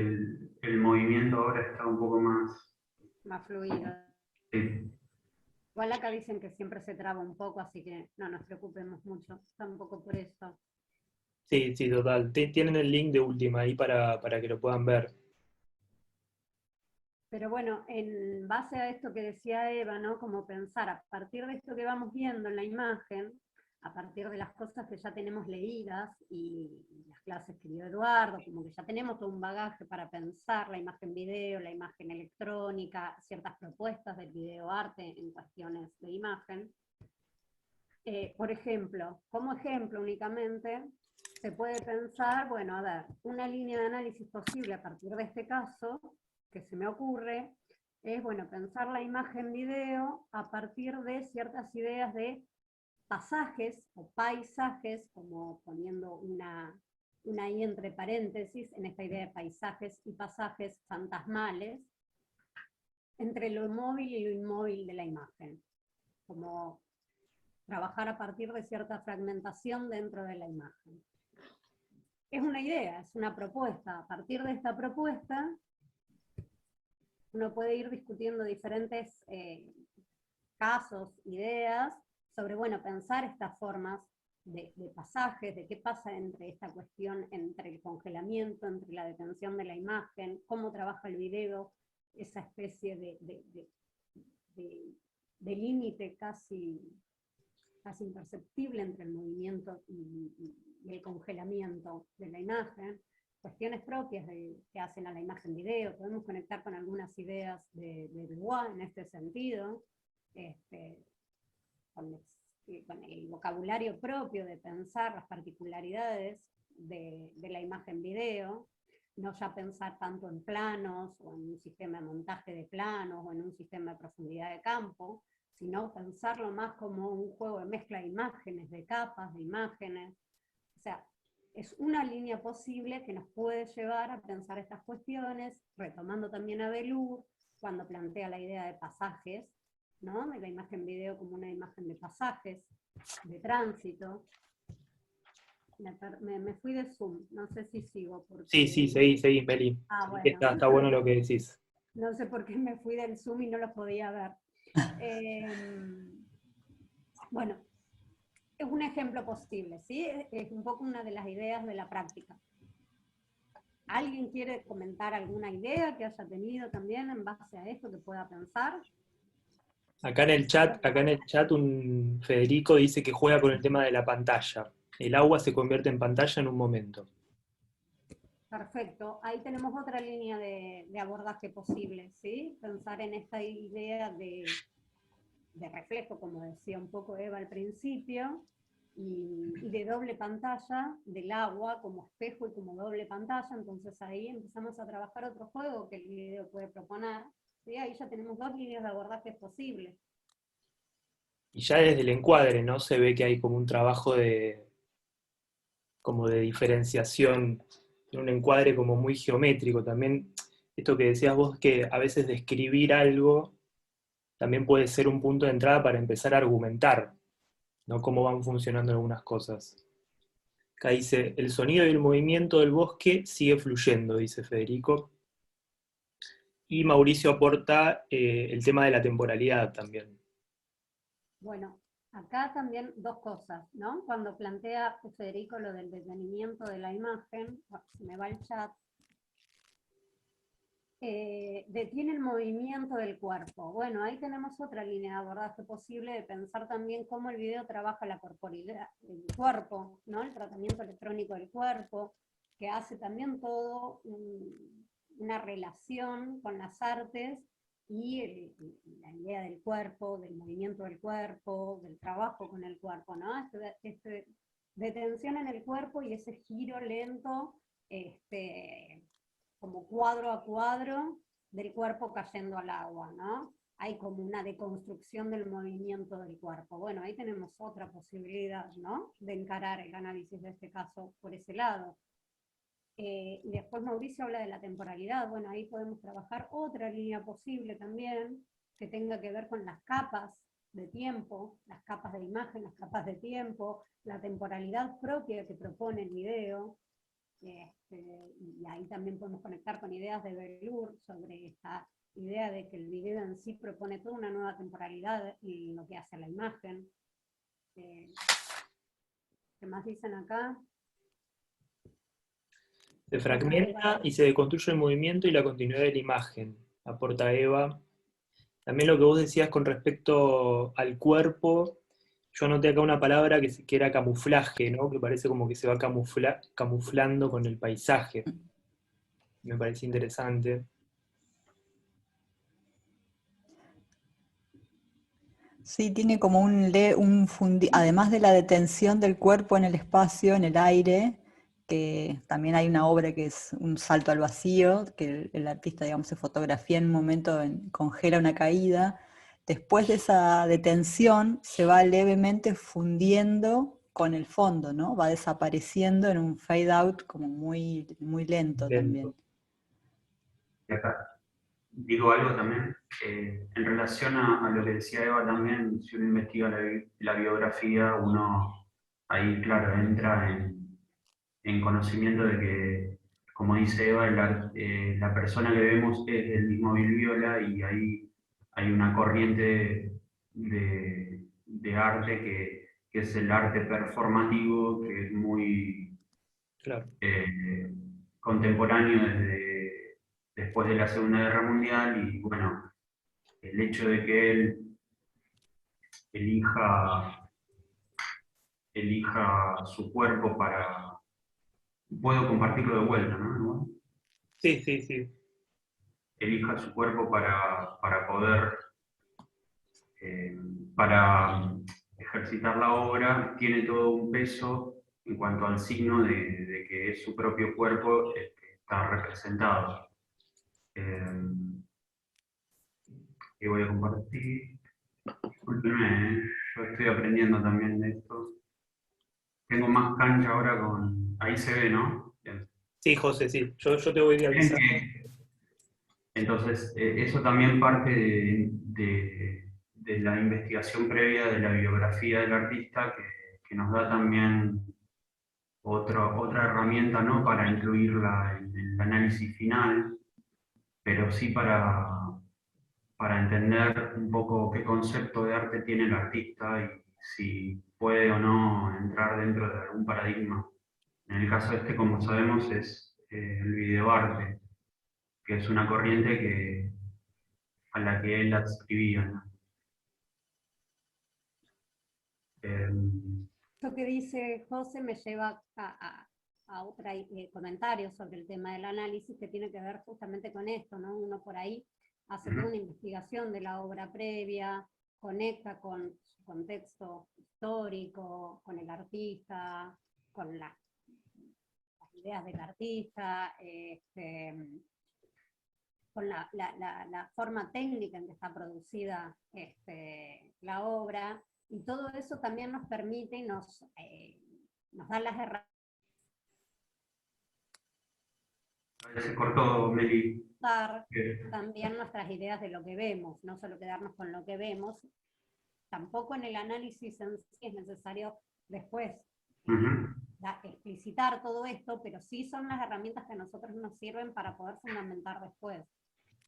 el movimiento ahora está un poco más... Más fluido. Sí. Igual acá dicen que siempre se traba un poco, así que no nos preocupemos mucho, tampoco por eso. Sí, sí, total. Tienen el link de última ahí para que lo puedan ver. Pero bueno, en base a esto que decía Eva, ¿no? Como pensar a partir de esto que vamos viendo en la imagen, a partir de las cosas que ya tenemos leídas y las clases que dio Eduardo, como que ya tenemos todo un bagaje para pensar la imagen video, la imagen electrónica, ciertas propuestas del videoarte en cuestiones de imagen. Por ejemplo, como ejemplo únicamente, se puede pensar, bueno, a ver, una línea de análisis posible a partir de este caso, que se me ocurre, es, bueno, pensar la imagen video a partir de ciertas ideas de pasajes o paisajes, como poniendo una I entre paréntesis, en esta idea de paisajes y pasajes fantasmales, entre lo móvil y lo inmóvil de la imagen, como trabajar a partir de cierta fragmentación dentro de la imagen. Es una idea, es una propuesta. A partir de esta propuesta, uno puede ir discutiendo diferentes casos, ideas, sobre, bueno, pensar estas formas de pasajes, de qué pasa entre esta cuestión, entre el congelamiento, entre la detención de la imagen, cómo trabaja el video, esa especie de límite casi imperceptible entre el movimiento y el congelamiento de la imagen, cuestiones propias que hacen a la imagen video. Podemos conectar con algunas ideas de Dubois en este sentido, con el vocabulario propio de pensar las particularidades de la imagen video, no ya pensar tanto en planos, o en un sistema de montaje de planos, o en un sistema de profundidad de campo, sino pensarlo más como un juego de mezcla de imágenes, de capas, de imágenes. O sea, es una línea posible que nos puede llevar a pensar estas cuestiones, retomando también a Belur, cuando plantea la idea de pasajes, ¿no? De la imagen video como una imagen de pasajes, de tránsito. Me fui de Zoom, no sé si sigo. Porque... Sí, seguí, Meli. Ah, bueno. Está bueno lo que decís. No sé por qué me fui del Zoom y no los podía ver. Bueno, un ejemplo posible, ¿sí? Es un poco una de las ideas de la práctica. ¿Alguien quiere comentar alguna idea que haya tenido también en base a esto que pueda pensar? Acá en el chat un Federico dice que juega con el tema de la pantalla. El agua se convierte en pantalla en un momento. Perfecto, ahí tenemos otra línea de abordaje posible, ¿sí? Pensar en esta idea de reflejo, como decía un poco Eva al principio, y de doble pantalla del agua como espejo y como doble pantalla. Entonces ahí empezamos a trabajar otro juego que el video puede proponer, ¿sí? Ahí ya tenemos dos líneas de abordaje posibles. Y ya desde el encuadre, ¿no? Se ve que hay como un trabajo como de diferenciación, en un encuadre como muy geométrico. También esto que decías vos, que a veces describir algo también puede ser un punto de entrada para empezar a argumentar, ¿no? Cómo van funcionando algunas cosas. Acá dice, el sonido y el movimiento del bosque sigue fluyendo, dice Federico. Y Mauricio aporta el tema de la temporalidad también. Bueno, acá también dos cosas, ¿no? Cuando plantea Federico lo del detenimiento de la imagen, se me va el chat, detiene el movimiento del cuerpo. Bueno, ahí tenemos otra línea de abordaje posible de pensar también cómo el video trabaja la corporalidad del cuerpo, ¿no? El tratamiento electrónico del cuerpo, que hace también todo una relación con las artes y la idea del cuerpo, del movimiento del cuerpo, del trabajo con el cuerpo, ¿no? Este detención en el cuerpo y ese giro lento, como cuadro a cuadro del cuerpo cayendo al agua, ¿no? Hay como una deconstrucción del movimiento del cuerpo. Bueno, ahí tenemos otra posibilidad, ¿no? De encarar el análisis de este caso por ese lado. Y después Mauricio habla de la temporalidad. Bueno, ahí podemos trabajar otra línea posible también, que tenga que ver con las capas de tiempo, las capas de imagen, las capas de tiempo, la temporalidad propia que propone el video. Y ahí también podemos conectar con ideas de Bellur sobre esta idea de que el video en sí propone toda una nueva temporalidad en lo que hace a la imagen. ¿Qué más dicen acá? Se fragmenta y se deconstruye el movimiento y la continuidad de la imagen, aporta Eva. También lo que vos decías con respecto al cuerpo, yo anoté acá una palabra que era camuflaje, ¿no? Que parece como que se va camuflando con el paisaje. Me parece interesante. Sí, tiene como además de la detención del cuerpo en el espacio, en el aire, que también hay una obra que es un salto al vacío, que el artista, digamos, se fotografía en un momento, congela una caída. Después de esa detención se va levemente fundiendo con el fondo, ¿no? Va desapareciendo en un fade out como muy, muy lento también. Y acá digo algo también, en relación a lo que decía Eva también, si uno investiga la biografía, uno ahí, claro, entra en conocimiento de que, como dice Eva, la persona que vemos es del mismo Viola y ahí hay una corriente de arte que es el arte performativo, que es muy Claro. contemporáneo después de la Segunda Guerra Mundial y bueno, el hecho de que él elija su cuerpo para... Puedo compartirlo de vuelta, ¿no? Sí, sí, sí. Elija su cuerpo para poder, para ejercitar la obra, tiene todo un peso en cuanto al signo de que es su propio cuerpo el que está representado. Y voy a compartir. Discúlpenme, yo estoy aprendiendo también de esto. Tengo más cancha ahora con... Ahí se ve, ¿no? Bien. Sí, José, sí. Yo te voy a avisar. Entonces, eso también parte de la investigación previa de la biografía del artista que nos da también otra herramienta, ¿no? Para incluirla en el análisis final, pero sí para entender un poco qué concepto de arte tiene el artista si puede o no entrar dentro de algún paradigma. En el caso este, como sabemos, es el videoarte, que es una corriente a la que él adscribía, ¿no? Lo que dice José me lleva a otro comentario sobre el tema del análisis que tiene que ver justamente con esto, ¿no? Uno por ahí hace toda una investigación de la obra previa, conecta con su contexto histórico, con el artista, con las ideas del artista, con la forma técnica en que está producida la obra, y todo eso también nos permite y nos da las herramientas. Se cortó, Meli. También nuestras ideas de lo que vemos, no solo quedarnos con lo que vemos. Tampoco en el análisis en sí es necesario después explicitar todo esto, pero sí son las herramientas que a nosotros nos sirven para poder fundamentar después.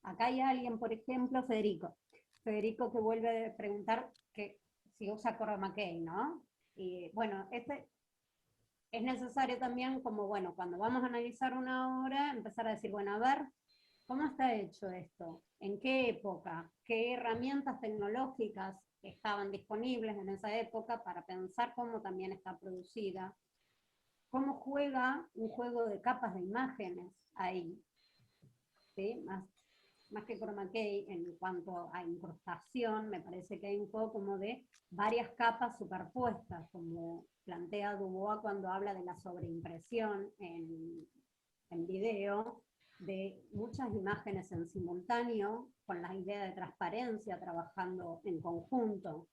Acá hay alguien, por ejemplo, Federico que vuelve a preguntar que si usa chroma key, ¿no? Y bueno, es necesario también, como bueno, cuando vamos a analizar una obra, empezar a decir, bueno, a ver, ¿cómo está hecho esto? ¿En qué época? ¿Qué herramientas tecnológicas estaban disponibles en esa época para pensar cómo también está producida? ¿Cómo juega un juego de capas de imágenes ahí? ¿Sí? Más que chroma key, en cuanto a incrustación, me parece que hay un poco como de varias capas superpuestas, como plantea Dubois cuando habla de la sobreimpresión en video, de muchas imágenes en simultáneo, con la idea de transparencia, trabajando en conjunto.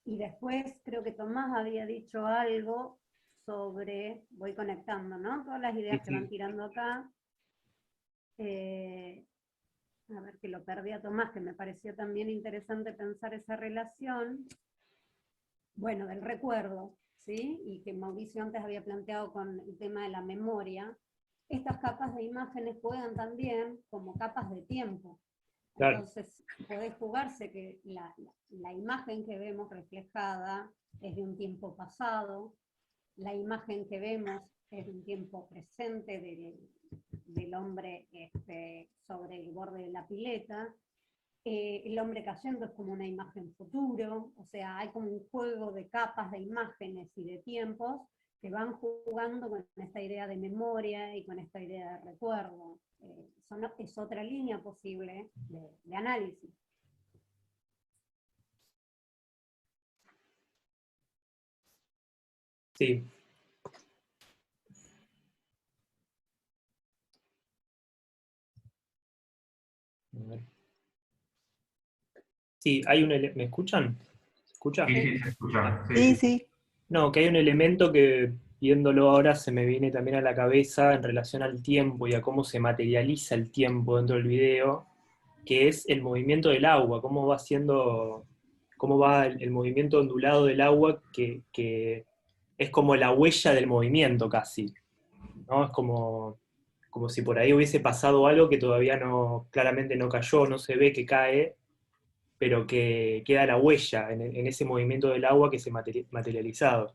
Y después creo que Tomás había dicho algo sobre, voy conectando, ¿no? Todas las ideas que van tirando acá. A ver, que lo perdí a Tomás, que me pareció también interesante pensar esa relación, bueno, del recuerdo, ¿sí? Y que Mauricio antes había planteado con el tema de la memoria. Estas capas de imágenes juegan también como capas de tiempo. Claro. Entonces, puede jugarse que la imagen que vemos reflejada es de un tiempo pasado, la imagen que vemos es de un tiempo presente del hombre sobre el borde de la pileta, el hombre cayendo es como una imagen futuro, o sea, hay como un juego de capas de imágenes y de tiempos que van jugando con esta idea de memoria y con esta idea de recuerdo. Es otra línea posible de análisis. Sí. Sí, hay un ¿me escuchan? ¿Se escucha? Sí, se escucha. Sí. No, que hay un elemento que, viéndolo ahora, se me viene también a la cabeza en relación al tiempo y a cómo se materializa el tiempo dentro del video, que es el movimiento del agua, cómo va el movimiento ondulado del agua, que es como la huella del movimiento casi, ¿no? Es como si por ahí hubiese pasado algo que todavía claramente no cayó, no se ve que cae, pero que queda la huella en ese movimiento del agua que se materializado.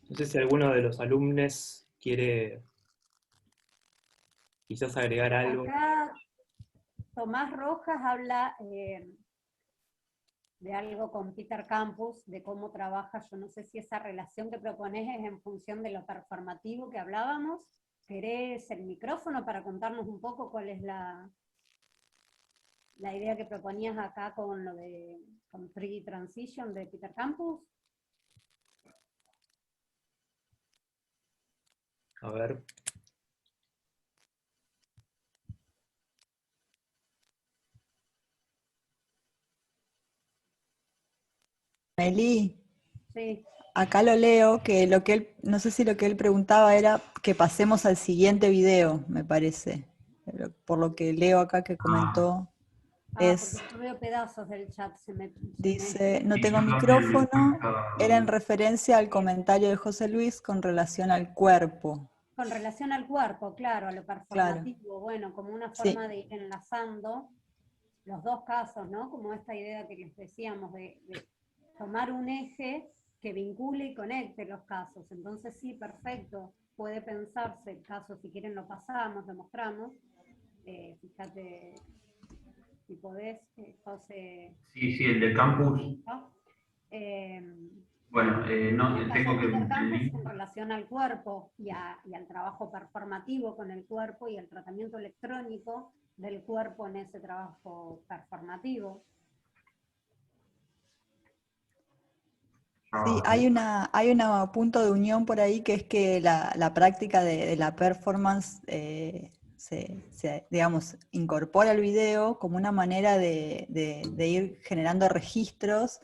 No sé si alguno de los alumnos quiere quizás agregar algo. Acá Tomás Rojas habla de algo con Peter Campus, de cómo trabaja, yo no sé si esa relación que propones es en función de lo performativo que hablábamos. ¿Querés el micrófono para contarnos un poco cuál es la idea que proponías acá con lo de con 3D Transition de Peter Campus? A ver. Meli, sí. Acá lo leo, que no sé si lo que él preguntaba era que pasemos al siguiente video, me parece. Por lo que leo acá que comentó. Porque Es, yo veo pedazos del chat, dice, no Sí, tengo yo también me micrófono, cuesta. era en referencia al comentario de José Luis con relación al cuerpo. Con relación al cuerpo, claro, a lo Claro, performativo, bueno, como una sí, forma de ir enlazando los dos casos, ¿no? Como esta idea que les decíamos de tomar un eje que vincule y conecte los casos. Entonces sí, perfecto, puede pensarse el caso, si quieren lo pasamos, lo mostramos. Fíjate, si podés, José. Sí, sí, el de campus. ¿No? Bueno, En no, el tengo taller que de el intercampus link. en relación al cuerpo y al trabajo performativo con el cuerpo y el tratamiento electrónico del cuerpo en ese trabajo performativo. sí, hay una punto de unión por ahí que es que la práctica de la performance digamos, incorpora el video como una manera de ir generando registros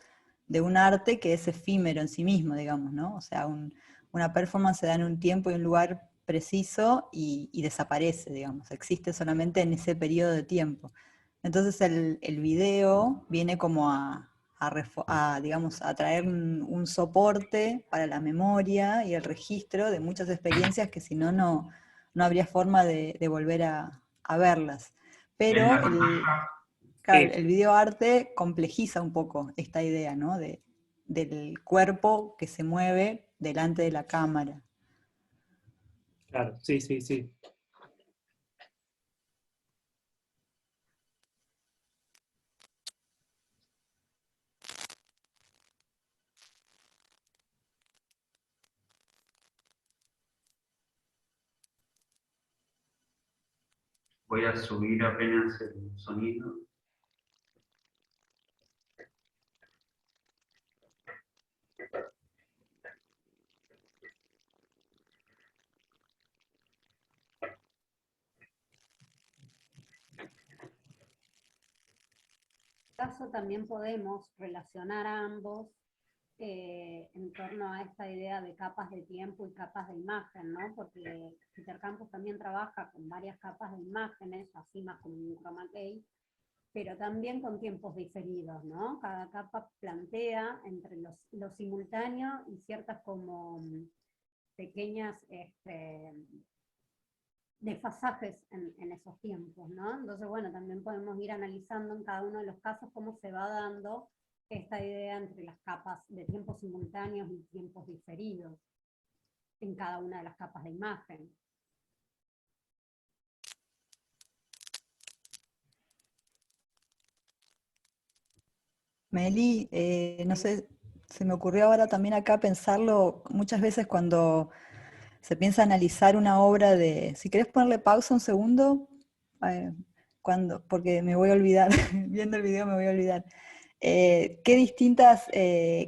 de un arte que es efímero en sí mismo, digamos, ¿no? O sea, una performance se da en un tiempo y un lugar preciso y desaparece, digamos, existe solamente en ese periodo de tiempo. Entonces el video viene como digamos, a traer un soporte para la memoria y el registro de muchas experiencias que si no, no habría forma de volver a verlas. ¿Ves Pero la pantalla? claro, Sí, el videoarte complejiza un poco esta idea, ¿no? Del cuerpo que se mueve delante de la cámara. claro, sí, sí, sí. Voy a subir apenas el sonido. Caso también podemos relacionar a ambos en torno a esta idea de capas de tiempo y capas de imagen, ¿no? Porque Peter Campos también trabaja con varias capas de imágenes, así más como un chroma key, pero también con tiempos diferidos, ¿no? Cada capa plantea entre lo simultáneo y ciertas como pequeñas desfasajes en esos tiempos, ¿no? Entonces, bueno, también podemos ir analizando en cada uno de los casos cómo se va dando esta idea entre las capas de tiempos simultáneos y tiempos diferidos en cada una de las capas de imagen. Meli, no sé, se me ocurrió ahora también acá pensarlo muchas veces cuando se piensa analizar una obra de, si querés ponerle pausa un segundo, eh, porque me voy a olvidar, viendo el video me voy a olvidar. ¿Qué distintas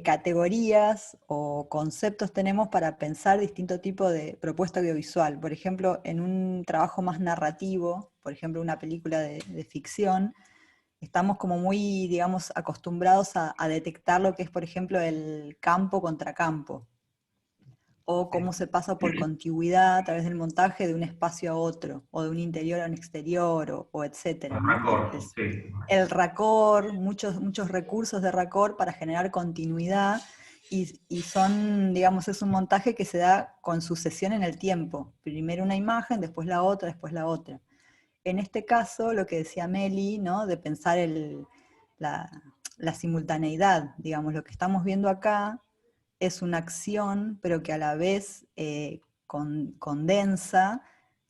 categorías o conceptos tenemos para pensar distinto tipo de propuesta audiovisual? Por ejemplo, en un trabajo más narrativo, por ejemplo, una película de ficción, estamos como muy, digamos, acostumbrados a detectar lo que es, por ejemplo, el campo contra campo, o cómo se pasa por contigüidad a través del montaje de un espacio a otro, o de un interior a un exterior, o etcétera, ¿no? Raccord, sí. El raccord, muchos recursos de raccord para generar continuidad, y son, digamos, es un montaje que se da con sucesión en el tiempo. Primero una imagen, después la otra, después la otra. En este caso, lo que decía Meli, ¿no? De pensar la, la simultaneidad, digamos, lo que estamos viendo acá es una acción, pero que a la vez condensa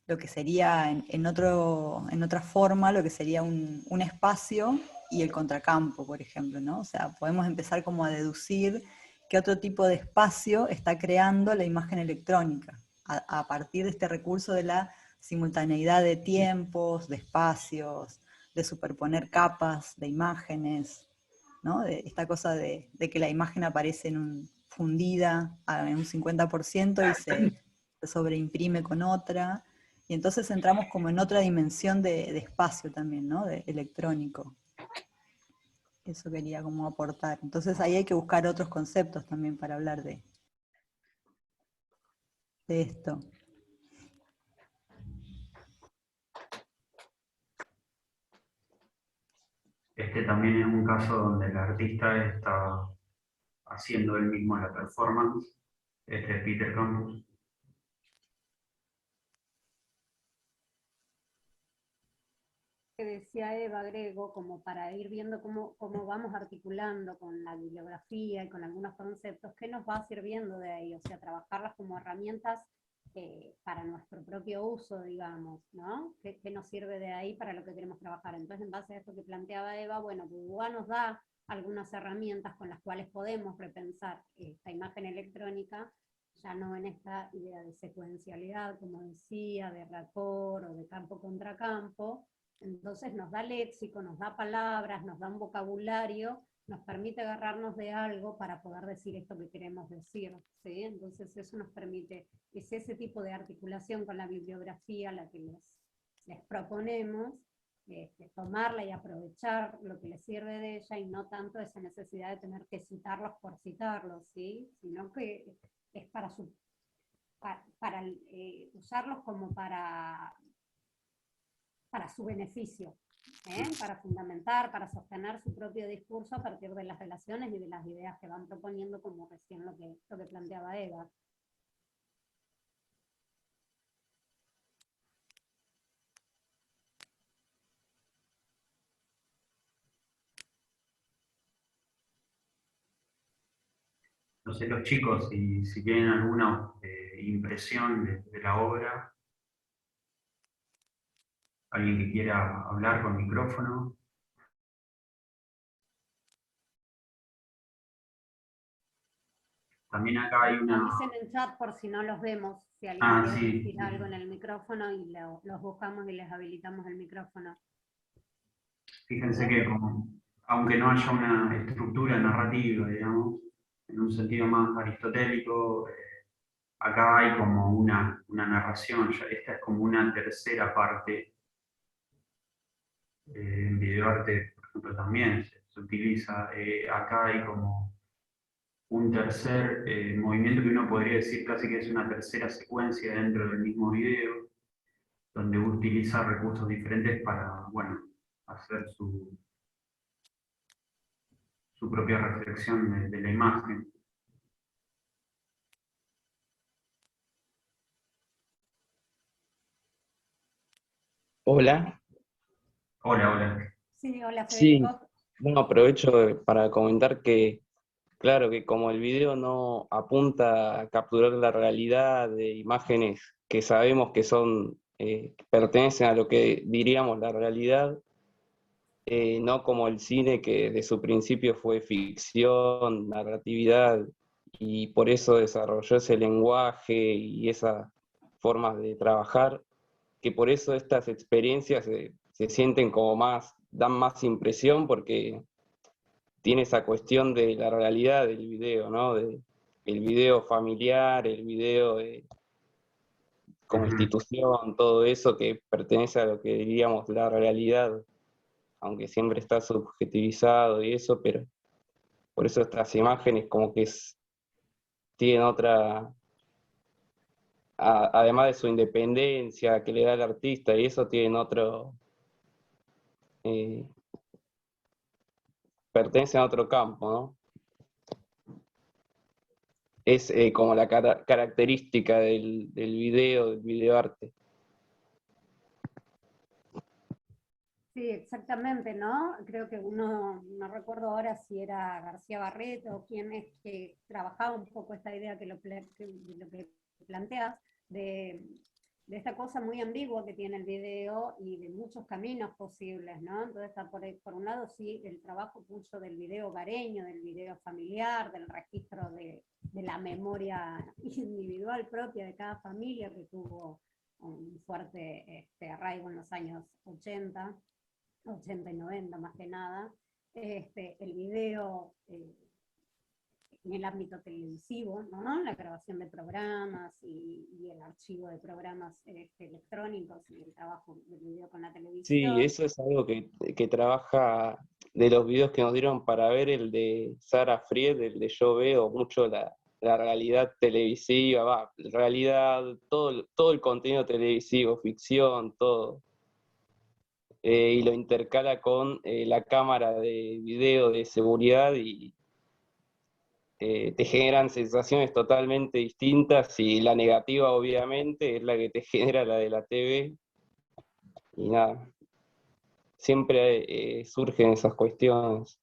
lo que sería en otra forma, lo que sería un espacio y el contracampo, por ejemplo, ¿no? O sea, podemos empezar como a deducir qué otro tipo de espacio está creando la imagen electrónica, a partir de este recurso de la simultaneidad de tiempos, de espacios, de superponer capas de imágenes, ¿no? De esta cosa de que la imagen aparece fundida en un 50% y se sobreimprime con otra, y entonces entramos como en otra dimensión de espacio también, ¿no? De electrónico. Eso quería como aportar. Entonces ahí hay que buscar otros conceptos también para hablar de esto. este también es un caso donde el artista está haciendo él mismo la performance. Este es Peter Campos. Que decía Eva Grego, como para ir viendo cómo vamos articulando con la bibliografía y con algunos conceptos, qué nos va sirviendo de ahí, o sea, trabajarlas como herramientas para nuestro propio uso, digamos, ¿no? ¿Qué nos sirve de ahí para lo que queremos trabajar? Entonces, en base a esto que planteaba Eva, bueno, Bubá nos da algunas herramientas con las cuales podemos repensar esta imagen electrónica, ya no en esta idea de secuencialidad, como decía, de raccord o de campo contra campo. Entonces nos da léxico, nos da palabras, nos da un vocabulario, nos permite agarrarnos de algo para poder decir esto que queremos decir, ¿sí? Entonces eso nos permite, es ese tipo de articulación con la bibliografía la que les proponemos, tomarla y aprovechar lo que les sirve de ella y no tanto esa necesidad de tener que citarlos por citarlos, ¿sí? Sino que es para usarlos como para su beneficio, para fundamentar, para sostener su propio discurso a partir de las relaciones y de las ideas que van proponiendo, como recién lo que planteaba Eva. No sé, los chicos, si tienen alguna impresión de la obra, alguien que quiera hablar con micrófono. También acá hay una... Avisen en chat por si no los vemos, si alguien quiere sí. decir algo en el micrófono y los buscamos y les habilitamos el micrófono. Fíjense que aunque no haya una estructura narrativa, digamos, en un sentido más aristotélico, acá hay como una narración, esta es como una tercera parte. En videoarte, por ejemplo, también se utiliza. Acá hay como un tercer movimiento que uno podría decir casi que es una tercera secuencia dentro del mismo video, donde utiliza recursos diferentes para, bueno, hacer su propia reflexión de la imagen. Hola. Hola, hola. Sí, hola Sí, Federico. bueno, aprovecho para comentar que, claro, que como el video no apunta a capturar la realidad de imágenes que sabemos que son, pertenecen a lo que diríamos la realidad, no como el cine que de su principio fue ficción, narratividad, y por eso desarrolló ese lenguaje y esas formas de trabajar, que por eso estas experiencias se sienten como más, dan más impresión porque tiene esa cuestión de la realidad del video, ¿no? El video familiar, el video como institución, todo eso que pertenece a lo que diríamos la realidad, aunque siempre está subjetivizado y eso, pero por eso estas imágenes como que tienen otra, además de su independencia que le da el artista y eso, tienen otro, pertenecen a otro campo, ¿no? Es como la característica del videoarte. Sí, exactamente, ¿no? Creo que no recuerdo ahora si era García Barreto o quién es que trabajaba un poco esta idea de lo que planteas, de esta cosa muy ambigua que tiene el video y de muchos caminos posibles, ¿no? Entonces está por un lado sí el trabajo mucho del video hogareño, del video familiar, del registro de la memoria individual propia de cada familia que tuvo un fuerte arraigo en los años 80 y 90 más que nada, el video en el ámbito televisivo, ¿no? La grabación de programas y el archivo de programas electrónicos y el trabajo del video con la televisión. Sí, eso es algo que trabaja de los videos que nos dieron para ver, el de Sara Fried, el de Yo Veo mucho la realidad televisiva, realidad, todo el contenido televisivo, ficción, todo. y lo intercala con la cámara de video de seguridad y te generan sensaciones totalmente distintas, y la negativa obviamente es la que te genera la de la TV, y nada, siempre surgen esas cuestiones.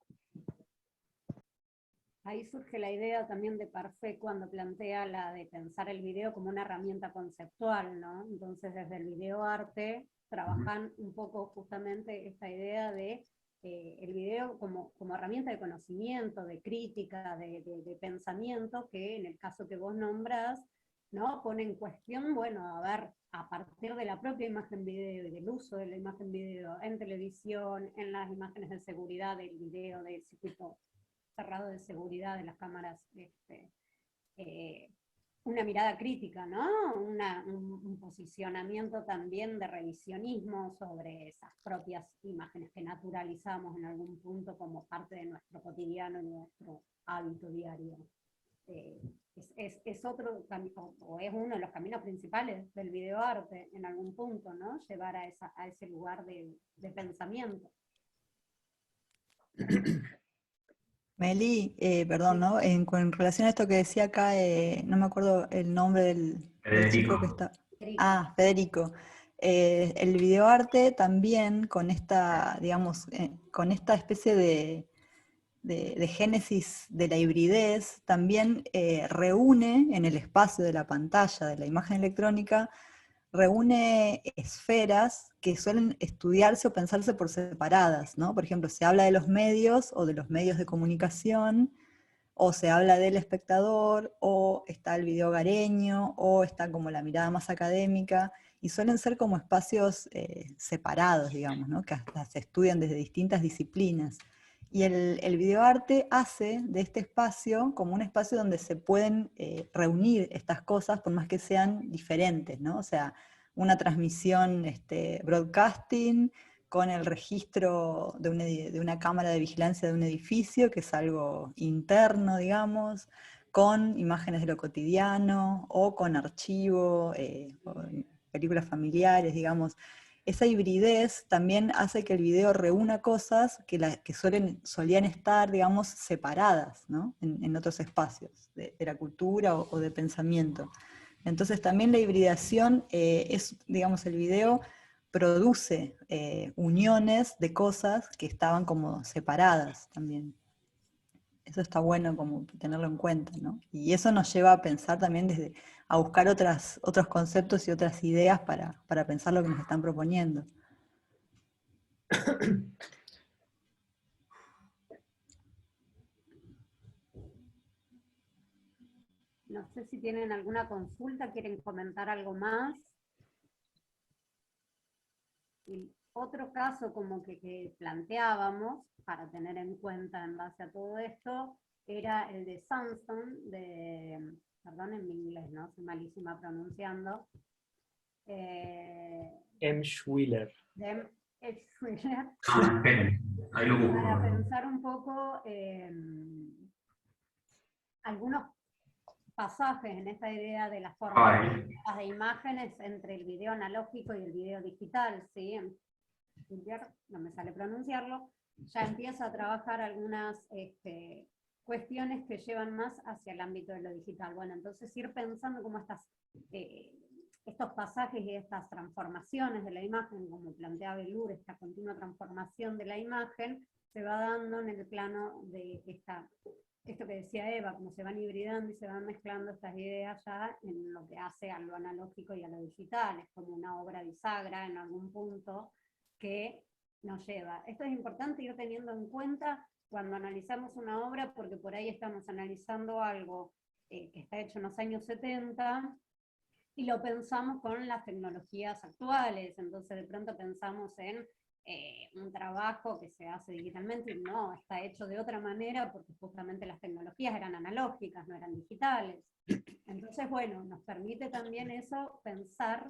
Ahí surge la idea también de Parfait cuando plantea la de pensar el video como una herramienta conceptual, ¿no? Entonces desde el videoarte trabajan un poco justamente esta idea de el video como herramienta de conocimiento, de crítica, de pensamiento, que en el caso que vos nombrás, ¿no? Pone en cuestión, bueno, a ver, a partir de la propia imagen video y del uso de la imagen video en televisión, en las imágenes de seguridad del video, del circuito cerrado de seguridad de las cámaras, una mirada crítica, ¿no? Un posicionamiento también de revisionismo sobre esas propias imágenes que naturalizamos en algún punto como parte de nuestro cotidiano y nuestro hábito diario. Es otro camino, o es uno de los caminos principales del videoarte en algún punto, ¿no? Llevar a ese lugar de pensamiento. Meli, perdón, ¿no? Con relación a esto que decía acá, no me acuerdo el nombre del chico que está. Ah, Federico. El videoarte también con esta, digamos, con esta especie de génesis de la hibridez, también reúne en el espacio de la pantalla, de la imagen electrónica, reúne esferas que suelen estudiarse o pensarse por separadas, ¿no? Por ejemplo, se habla de los medios o de los medios de comunicación, o se habla del espectador, o está el video hogareño, o está como la mirada más académica, y suelen ser como espacios separados, digamos, ¿no? Que hasta se estudian desde distintas disciplinas. Y el videoarte hace de este espacio como un espacio donde se pueden reunir estas cosas por más que sean diferentes, ¿no? O sea, una transmisión broadcasting con el registro de una cámara de vigilancia de un edificio, que es algo interno, digamos, con imágenes de lo cotidiano, o con archivo, o películas familiares, digamos. Esa hibridez también hace que el video reúna cosas que solían estar, digamos, separadas, ¿no? En otros espacios de la cultura o de pensamiento. Entonces también la hibridación digamos, el video produce uniones de cosas que estaban como separadas también. Eso está bueno como tenerlo en cuenta, ¿no? Y eso nos lleva a pensar también a buscar otros conceptos y otras ideas para pensar lo que nos están proponiendo. No sé si tienen alguna consulta, quieren comentar algo más. Y otro caso como que planteábamos, para tener en cuenta en base a todo esto, era el de Samson, perdón en mi inglés, ¿no? Soy malísima pronunciando. M. Schwiller. De M. Schwiller. Ahí lo busco. Para pensar un poco algunos pasajes en esta idea de las formas de imágenes entre el video analógico y el video digital, ¿sí? No me sale pronunciarlo, ya empiezo a trabajar algunas cuestiones que llevan más hacia el ámbito de lo digital. Bueno, entonces ir pensando cómo estos pasajes y estas transformaciones de la imagen, como planteaba Belur, esta continua transformación de la imagen, se va dando en el plano de esto que decía Eva, como se van hibridando y se van mezclando estas ideas ya en lo que hace a lo analógico y a lo digital. Es como una obra bisagra en algún punto que nos lleva. Esto es importante ir teniendo en cuenta cuando analizamos una obra, porque por ahí estamos analizando algo que está hecho en los años 70 y lo pensamos con las tecnologías actuales, entonces de pronto pensamos en un trabajo que se hace digitalmente, y no, está hecho de otra manera porque justamente las tecnologías eran analógicas, no eran digitales. Entonces, bueno, nos permite también eso pensar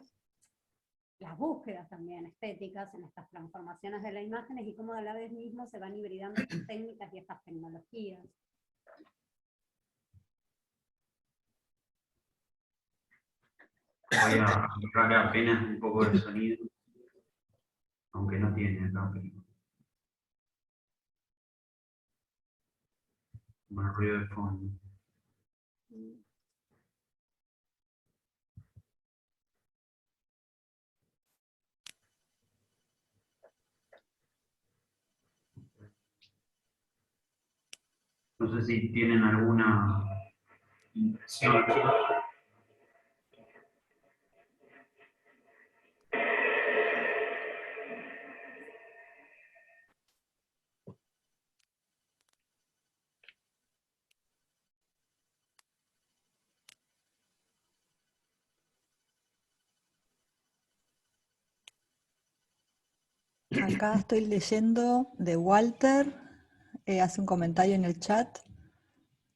las búsquedas también estéticas en estas transformaciones de las imágenes y cómo a la vez mismo se van hibridando estas técnicas y estas tecnologías. Voy a bajar apenas un poco de sonido. aunque no tiene acá, pero como el ruido de fondo. No sé si tienen alguna impresión. Acá estoy leyendo de Walter, hace un comentario en el chat.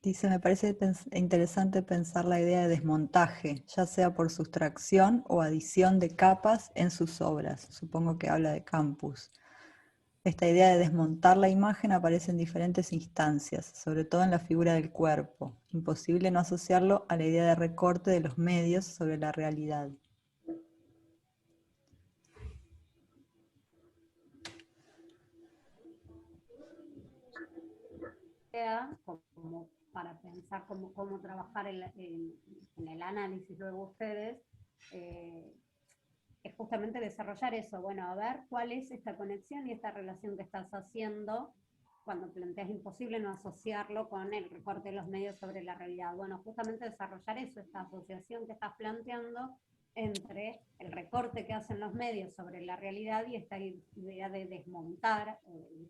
Dice, me parece interesante pensar la idea de desmontaje, ya sea por sustracción o adición de capas en sus obras. Supongo que habla de Campus. Esta idea de desmontar la imagen aparece en diferentes instancias, sobre todo en la figura del cuerpo. Imposible no asociarlo a la idea de recorte de los medios sobre la realidad. Como para pensar cómo trabajar en el análisis luego ustedes, es justamente desarrollar eso, bueno, a ver cuál es esta conexión y esta relación que estás haciendo cuando planteas imposible no asociarlo con el recorte de los medios sobre la realidad. Bueno, justamente desarrollar eso, esta asociación que estás planteando entre el recorte que hacen los medios sobre la realidad y esta idea de desmontar,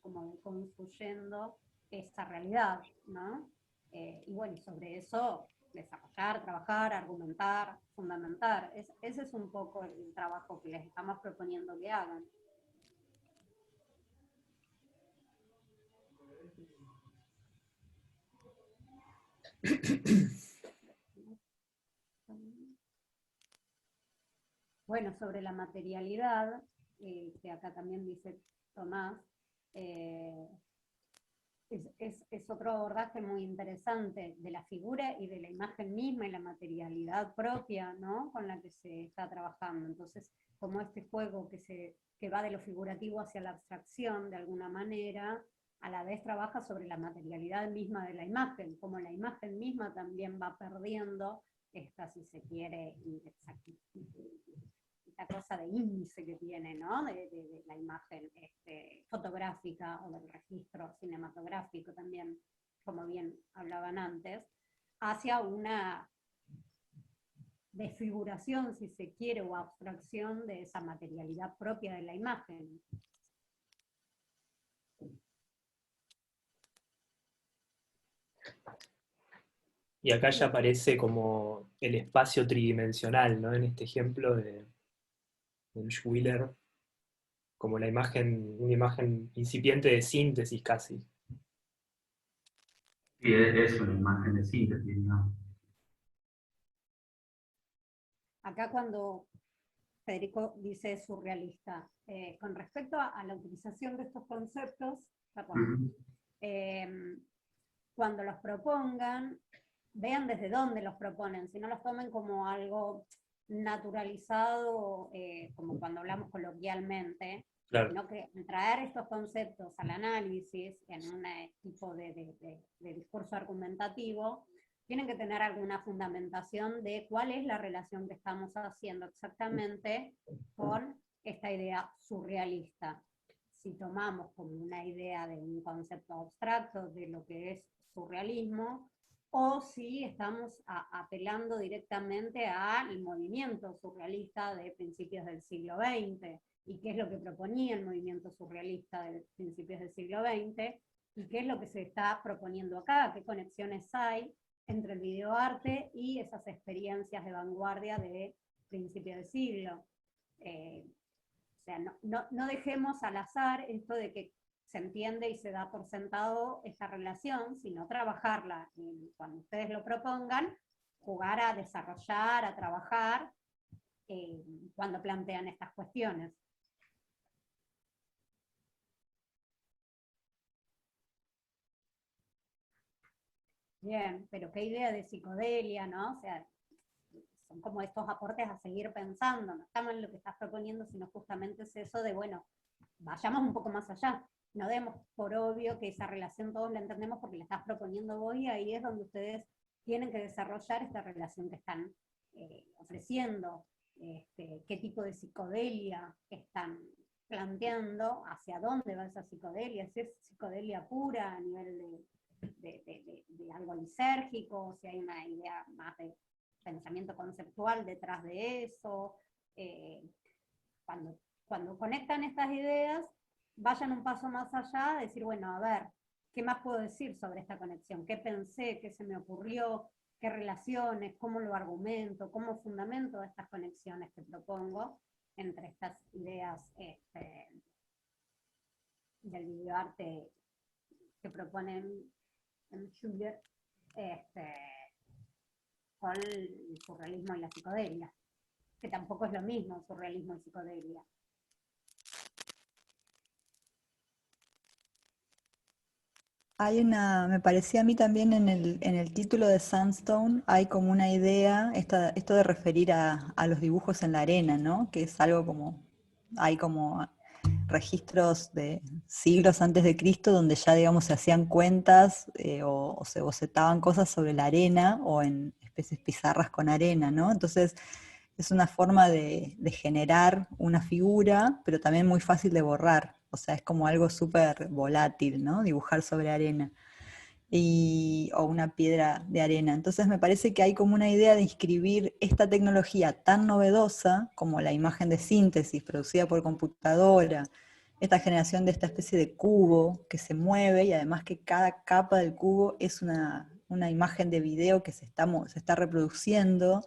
como de construyendo esa realidad, ¿no? Y bueno, sobre eso desarrollar, trabajar, argumentar, fundamentar. Ese es un poco el trabajo que les estamos proponiendo que hagan. Bueno, sobre la materialidad, que acá también dice Tomás, es otro abordaje muy interesante de la figura y de la imagen misma y la materialidad propia, ¿no?, con la que se está trabajando. Entonces, como este juego que va de lo figurativo hacia la abstracción, de alguna manera, a la vez trabaja sobre la materialidad misma de la imagen, como la imagen misma también va perdiendo esta, si se quiere, esta cosa de índice que tiene, ¿no?, de la imagen fotográfica o del registro cinematográfico también, como bien hablaban antes, hacia una desfiguración, si se quiere, o abstracción de esa materialidad propia de la imagen. Y acá ya aparece como el espacio tridimensional, ¿no? En este ejemplo de Schwiller, como la imagen, una imagen incipiente de síntesis casi. Sí, es una imagen de síntesis, ¿no? Acá cuando Federico dice surrealista, con respecto a la utilización de estos conceptos, perdón, cuando los propongan, vean desde dónde los proponen, si no los tomen como algo naturalizado, como cuando hablamos coloquialmente, Claro. sino que traer estos conceptos al análisis en un tipo de discurso argumentativo, tienen que tener alguna fundamentación de cuál es la relación que estamos haciendo exactamente con esta idea surrealista. Si tomamos como una idea de un concepto abstracto de lo que es surrealismo, o si estamos apelando directamente al movimiento surrealista de principios del siglo XX, y qué es lo que proponía el movimiento surrealista de principios del siglo XX, y qué es lo que se está proponiendo acá, qué conexiones hay entre el videoarte y esas experiencias de vanguardia de principios del siglo. O sea, no dejemos al azar esto de que se entiende y se da por sentado esta relación, sino trabajarla. Y cuando ustedes lo propongan, jugar a desarrollar, a trabajar, cuando plantean estas cuestiones. Bien, pero qué idea de psicodelia, ¿no? O sea, son como estos aportes a seguir pensando, no estamos en lo que estás proponiendo, sino justamente es eso de, bueno, vayamos un poco más allá. No demos por obvio que esa relación todos la entendemos porque la estás proponiendo vos, y ahí es donde ustedes tienen que desarrollar esta relación que están ofreciendo, qué tipo de psicodelia están planteando, hacia dónde va esa psicodelia, si es psicodelia pura a nivel de algo lisérgico, si hay una idea más de pensamiento conceptual detrás de eso. Cuando conectan estas ideas, vayan un paso más allá, decir, bueno, a ver, ¿qué más puedo decir sobre esta conexión? ¿Qué pensé? ¿Qué se me ocurrió? ¿Qué relaciones? ¿Cómo lo argumento? ¿Cómo fundamento estas conexiones que propongo entre estas ideas del videoarte que proponen Schiller con el surrealismo y la psicodelia? Que tampoco es lo mismo, surrealismo y psicodelia. Me parecía a mí también en el título de Sandstone, hay como una idea, esto de referir a los dibujos en la arena, ¿no? Que es algo como, hay como registros de siglos antes de Cristo donde ya, digamos, se hacían cuentas o se bocetaban cosas sobre la arena o en especies pizarras con arena, ¿no? Entonces es una forma de generar una figura, pero también muy fácil de borrar. O sea, es como algo súper volátil, ¿no? Dibujar sobre arena. O una piedra de arena. Entonces me parece que hay como una idea de inscribir esta tecnología tan novedosa como la imagen de síntesis producida por computadora, esta generación de esta especie de cubo que se mueve y además que cada capa del cubo es una imagen de video que se está reproduciendo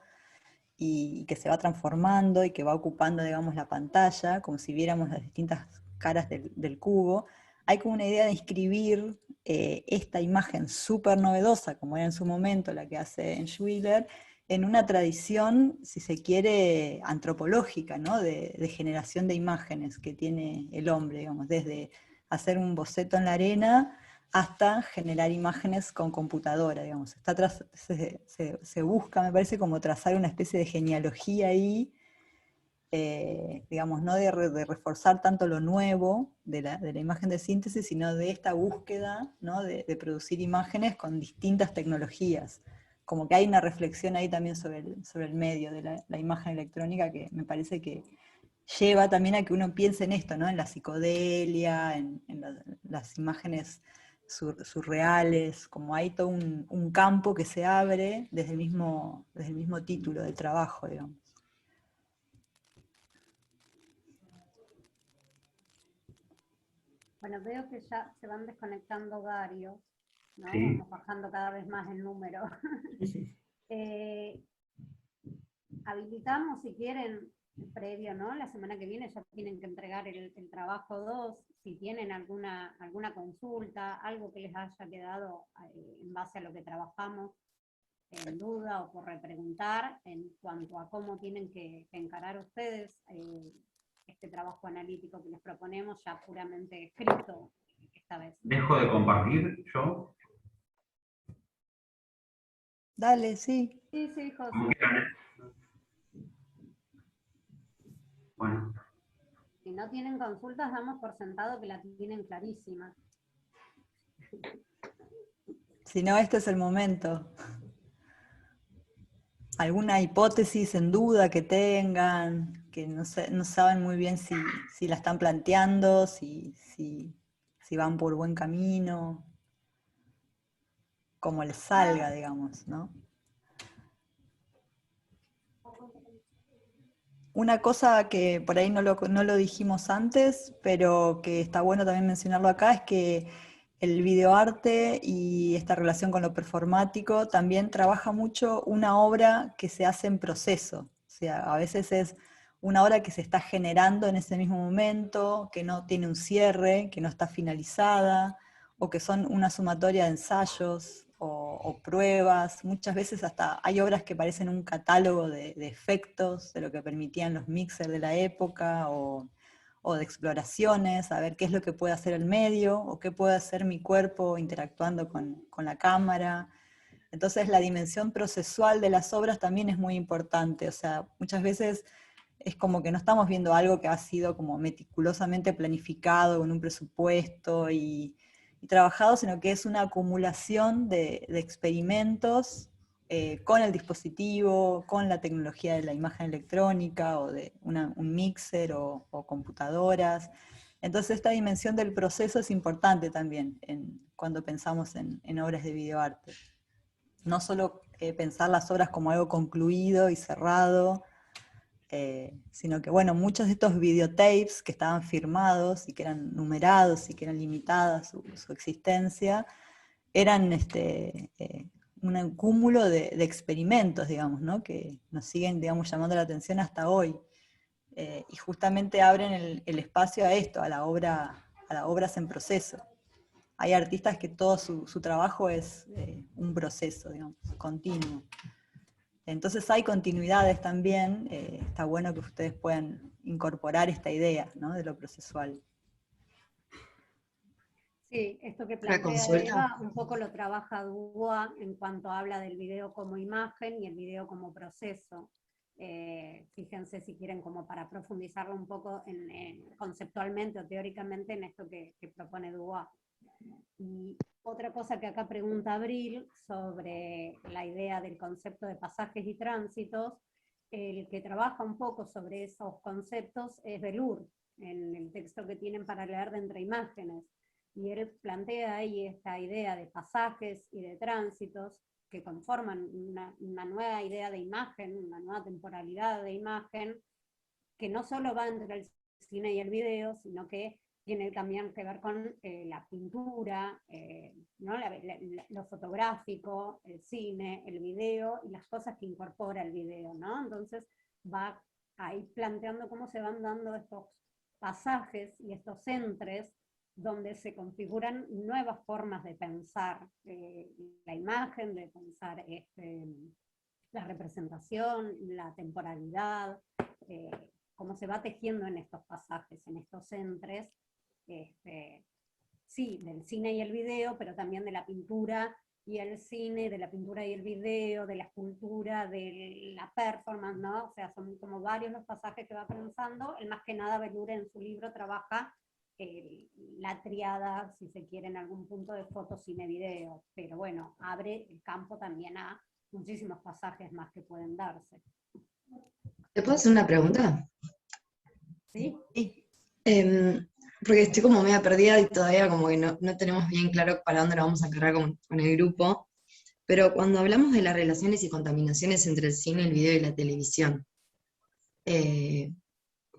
y que se va transformando y que va ocupando, digamos, la pantalla, como si viéramos las distintas caras del cubo. Hay como una idea de inscribir esta imagen súper novedosa, como era en su momento la que hace en Schwiller, en una tradición, si se quiere, antropológica, ¿no? de generación de imágenes que tiene el hombre, digamos, desde hacer un boceto en la arena hasta generar imágenes con computadora, digamos. Se busca, me parece, como trazar una especie de genealogía ahí, digamos, no de reforzar tanto lo nuevo de la imagen de síntesis, sino de esta búsqueda, ¿no? de producir imágenes con distintas tecnologías. Como que hay una reflexión ahí también sobre el medio de la imagen electrónica que me parece que lleva también a que uno piense en esto, ¿no? En la psicodelia, en las imágenes surreales, como hay todo un campo que se abre desde el mismo título del trabajo, digamos. Bueno, veo que ya se van desconectando varios, ¿no? Sí. Vamos bajando cada vez más el número. Habilitamos, si quieren, previo, ¿no? La semana que viene ya tienen que entregar el trabajo 2, si tienen alguna consulta, algo que les haya quedado en base a lo que trabajamos en duda o por repreguntar en cuanto a cómo tienen que encarar ustedes este trabajo analítico que les proponemos, ya puramente escrito esta vez. ¿Dejo de compartir yo? Dale, sí. Sí, José. ¿Cómo quieran? Bueno. Si no tienen consultas, damos por sentado que la tienen clarísima. Si no, este es el momento. ¿Alguna hipótesis en duda que tengan, que no saben muy bien si la están planteando, si van por buen camino, como les salga, digamos, ¿no? Una cosa que por ahí no lo dijimos antes, pero que está bueno también mencionarlo acá, es que el videoarte y esta relación con lo performático también trabaja mucho una obra que se hace en proceso. O sea, a veces es una obra que se está generando en ese mismo momento, que no tiene un cierre, que no está finalizada, o que son una sumatoria de ensayos o pruebas. Muchas veces hasta hay obras que parecen un catálogo de efectos, de lo que permitían los mixers de la época, o de exploraciones, a ver qué es lo que puede hacer el medio, o qué puede hacer mi cuerpo interactuando con la cámara. Entonces la dimensión procesual de las obras también es muy importante. O sea, muchas veces es como que no estamos viendo algo que ha sido como meticulosamente planificado con un presupuesto y trabajado, sino que es una acumulación de experimentos con el dispositivo, con la tecnología de la imagen electrónica o de un mixer o computadoras. Entonces esta dimensión del proceso es importante también cuando pensamos en obras de videoarte. No solo pensar las obras como algo concluido y cerrado, sino que, bueno, muchos de estos videotapes que estaban firmados y que eran numerados y que eran limitadas su existencia, eran un cúmulo de experimentos, digamos, ¿no? Que nos siguen, digamos, llamando la atención hasta hoy. Y justamente abren el espacio a esto, a las obras en proceso. Hay artistas que todo su trabajo es un proceso, digamos, continuo. Entonces hay continuidades también, está bueno que ustedes puedan incorporar esta idea, ¿no?, de lo procesual. Sí, esto que Una plantea consulta. Eva, un poco lo trabaja Dubois en cuanto habla del video como imagen y el video como proceso. Fíjense si quieren como para profundizarlo un poco conceptualmente o teóricamente en esto que propone Dubois. Y otra cosa que acá pregunta Abril sobre la idea del concepto de pasajes y tránsitos, el que trabaja un poco sobre esos conceptos es Delur, en el texto que tienen para leer de Entre Imágenes. Y él plantea ahí esta idea de pasajes y de tránsitos que conforman una nueva idea de imagen, una nueva temporalidad de imagen, que no solo va entre el cine y el video, sino que tiene también que ver con la pintura, ¿no? Lo fotográfico, el cine, el video y las cosas que incorpora el video, ¿no? Entonces va ahí planteando cómo se van dando estos pasajes y estos entres donde se configuran nuevas formas de pensar la imagen, de pensar la representación, la temporalidad, cómo se va tejiendo en estos pasajes, en estos entres, sí, del cine y el video, pero también de la pintura y el cine, de la pintura y el video, de la escultura, de la performance, ¿no? O sea, son como varios los pasajes que va pensando. El más que nada, Bellure en su libro trabaja la triada, si se quiere, en algún punto de foto, cine, video, pero bueno, abre el campo también a muchísimos pasajes más que pueden darse. ¿Te puedo hacer una pregunta? ¿Sí? Porque estoy como media perdida y todavía como que no tenemos bien claro para dónde lo vamos a cargar con el grupo, pero cuando hablamos de las relaciones y contaminaciones entre el cine, el video y la televisión,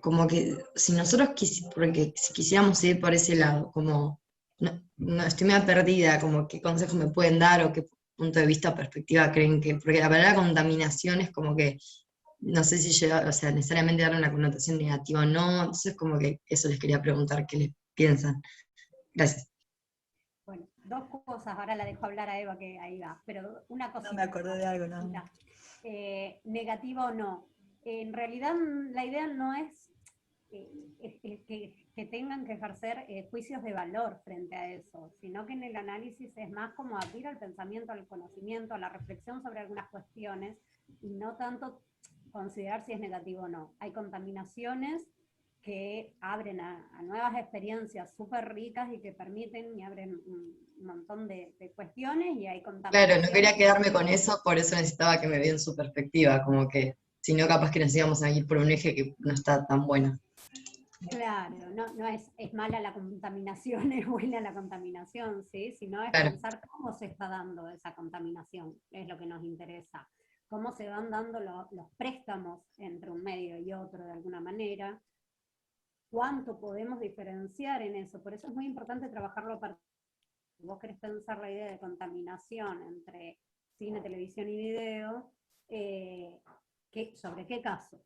como que si nosotros porque si quisiéramos ir por ese lado, como no estoy media perdida, como qué consejos me pueden dar o qué punto de vista o perspectiva creen que, porque la palabra contaminación es como que no sé si llega, o sea, necesariamente dar una connotación negativa o no, entonces como que eso les quería preguntar, ¿qué les piensan? Gracias. Bueno, dos cosas, ahora la dejo hablar a Eva que ahí va, pero una cosa. No me acordé de algo, ¿no? Negativa o no. En realidad la idea no es que tengan que ejercer juicios de valor frente a eso, sino que en el análisis es más como abrir al pensamiento, al conocimiento, a la reflexión sobre algunas cuestiones, y no tanto considerar si es negativo o no. Hay contaminaciones que abren a nuevas experiencias súper ricas y que permiten y abren un montón de cuestiones, y hay contaminaciones. Claro, no quería quedarme con eso, por eso necesitaba que me vean su perspectiva, como que si no capaz que nos íbamos a ir por un eje que no está tan bueno. Claro, no es mala la contaminación, es buena la contaminación, ¿sí? Sino es Claro. pensar cómo se está dando esa contaminación, es lo que nos interesa. Cómo se van dando los préstamos entre un medio y otro de alguna manera, cuánto podemos diferenciar en eso. Por eso es muy importante trabajarlo a partir. Si vos querés pensar la idea de contaminación entre cine, televisión y video, ¿sobre qué caso?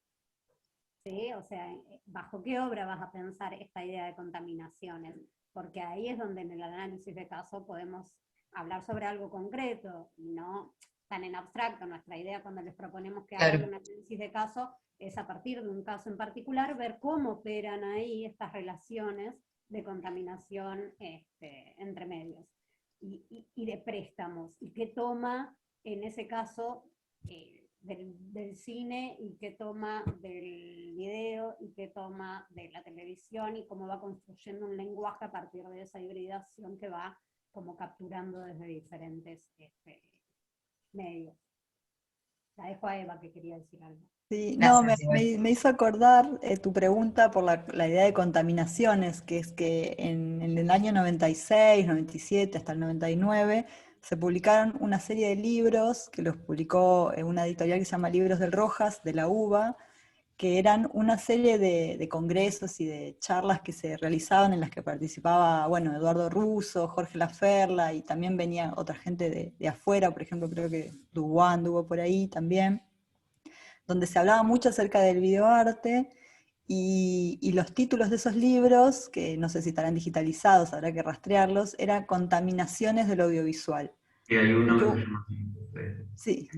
¿Sí? O sea, ¿bajo qué obra vas a pensar esta idea de contaminaciones? Porque ahí es donde en el análisis de caso podemos hablar sobre algo concreto y no tan en abstracto. Nuestra idea cuando les proponemos que hagan un análisis de caso es a partir de un caso en particular ver cómo operan ahí estas relaciones de contaminación entre medios y de préstamos, y qué toma en ese caso del cine y qué toma del video y qué toma de la televisión y cómo va construyendo un lenguaje a partir de esa hibridación que va como capturando desde diferentes medios. La dejo a Eva que quería decir algo. Sí, no, Gracias, igual. me hizo acordar tu pregunta por la idea de contaminaciones, que es que en el año 96, 97 hasta el 99 se publicaron una serie de libros que los publicó una editorial que se llama Libros del Rojas, de la UBA, que eran una serie de congresos y de charlas que se realizaban en las que participaba, bueno, Eduardo Russo, Jorge Laferla, y también venía otra gente de afuera, por ejemplo, creo que Dubois anduvo por ahí también, donde se hablaba mucho acerca del videoarte, y los títulos de esos libros, que no sé si estarán digitalizados, habrá que rastrearlos, eran Contaminaciones del audiovisual. Y hay uno Porque, que se llama así. sí,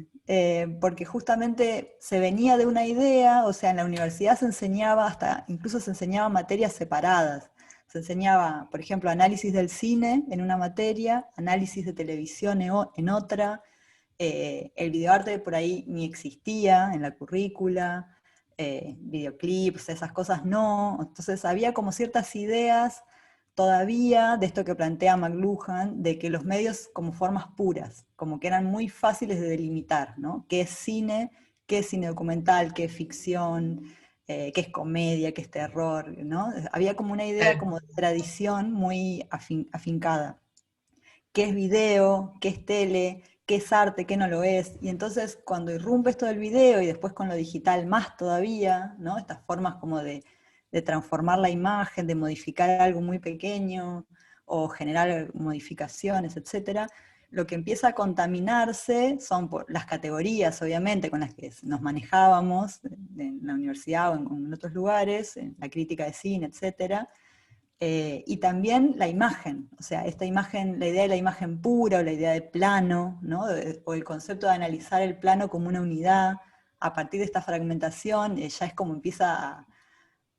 porque justamente se venía de una idea, o sea, en la universidad se enseñaba, hasta incluso se enseñaba materias separadas. Se enseñaba, por ejemplo, análisis del cine en una materia, análisis de televisión en otra, el videoarte por ahí ni existía en la currícula, videoclips, esas cosas no. Entonces había como ciertas ideas todavía de esto que plantea McLuhan, de que los medios como formas puras, como que eran muy fáciles de delimitar, ¿no? ¿Qué es cine documental, qué es ficción, qué es comedia, qué es terror, ¿no? Había como una idea como de tradición muy afincada. ¿Qué es video? ¿Qué es tele? ¿Qué es arte? ¿Qué no lo es? Y entonces cuando irrumpe esto del video y después con lo digital más todavía, ¿no? Estas formas como de transformar la imagen, de modificar algo muy pequeño o generar modificaciones, etcétera, lo que empieza a contaminarse son las categorías, obviamente, con las que nos manejábamos en la universidad o en otros lugares, en la crítica de cine, etcétera, y también la imagen, o sea, esta imagen, la idea de la imagen pura o la idea de plano, ¿no? O el concepto de analizar el plano como una unidad, a partir de esta fragmentación, ya es como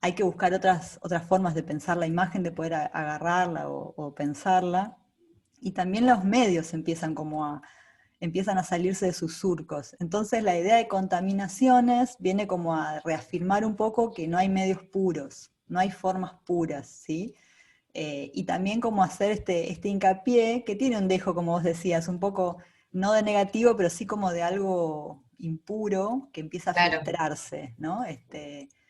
hay que buscar otras formas de pensar la imagen, de poder agarrarla o pensarla, y también los medios empiezan a salirse de sus surcos. Entonces la idea de contaminaciones viene como a reafirmar un poco que no hay medios puros, no hay formas puras, ¿sí? Y también como hacer este hincapié, que tiene un dejo, como vos decías, un poco no de negativo, pero sí como de algo impuro que empieza a Claro, filtrarse, ¿no?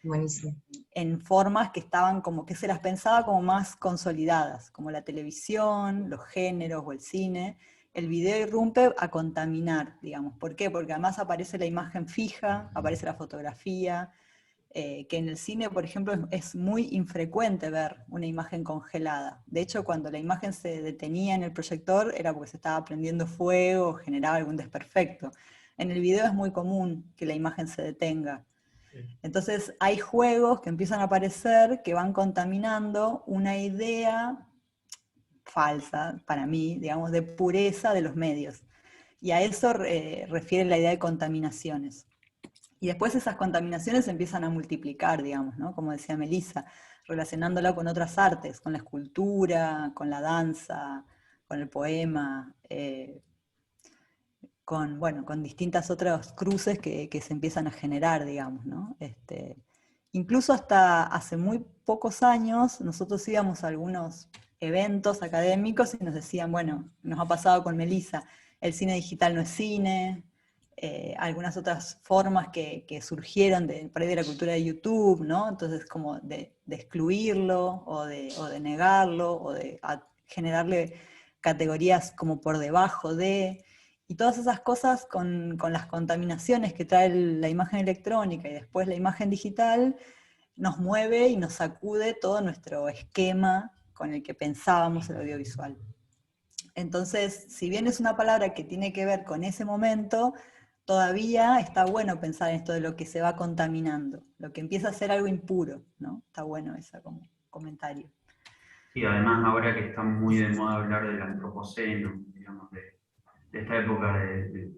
buenísimo. En formas que estaban como que se las pensaba como más consolidadas, como la televisión, los géneros o el cine. El video irrumpe a contaminar, digamos. ¿Por qué? Porque además aparece la imagen fija, aparece la fotografía, que en el cine, por ejemplo, es muy infrecuente ver una imagen congelada. De hecho, cuando la imagen se detenía en el proyector era porque se estaba prendiendo fuego o generaba algún desperfecto. En el video es muy común que la imagen se detenga. Entonces hay juegos que empiezan a aparecer que van contaminando una idea falsa, para mí, digamos, de pureza de los medios. Y a eso refiere la idea de contaminaciones. Y después esas contaminaciones empiezan a multiplicar, digamos, ¿no? Como decía Melissa, relacionándola con otras artes, con la escultura, con la danza, con el poema, con distintas otras cruces que se empiezan a generar, digamos, ¿no? Incluso hasta hace muy pocos años nosotros íbamos a algunos eventos académicos y nos decían, bueno, nos ha pasado con Melissa, el cine digital no es cine, algunas otras formas que surgieron por ahí de la cultura de YouTube, ¿no? Entonces como de excluirlo o de negarlo o de generarle categorías como por debajo de... Y todas esas cosas con las contaminaciones que trae la imagen electrónica y después la imagen digital, nos mueve y nos sacude todo nuestro esquema con el que pensábamos el audiovisual. Entonces, si bien es una palabra que tiene que ver con ese momento, todavía está bueno pensar en esto de lo que se va contaminando, lo que empieza a ser algo impuro, ¿no? Está bueno ese como comentario. Y además ahora que está muy de moda hablar del antropoceno, digamos, de esta época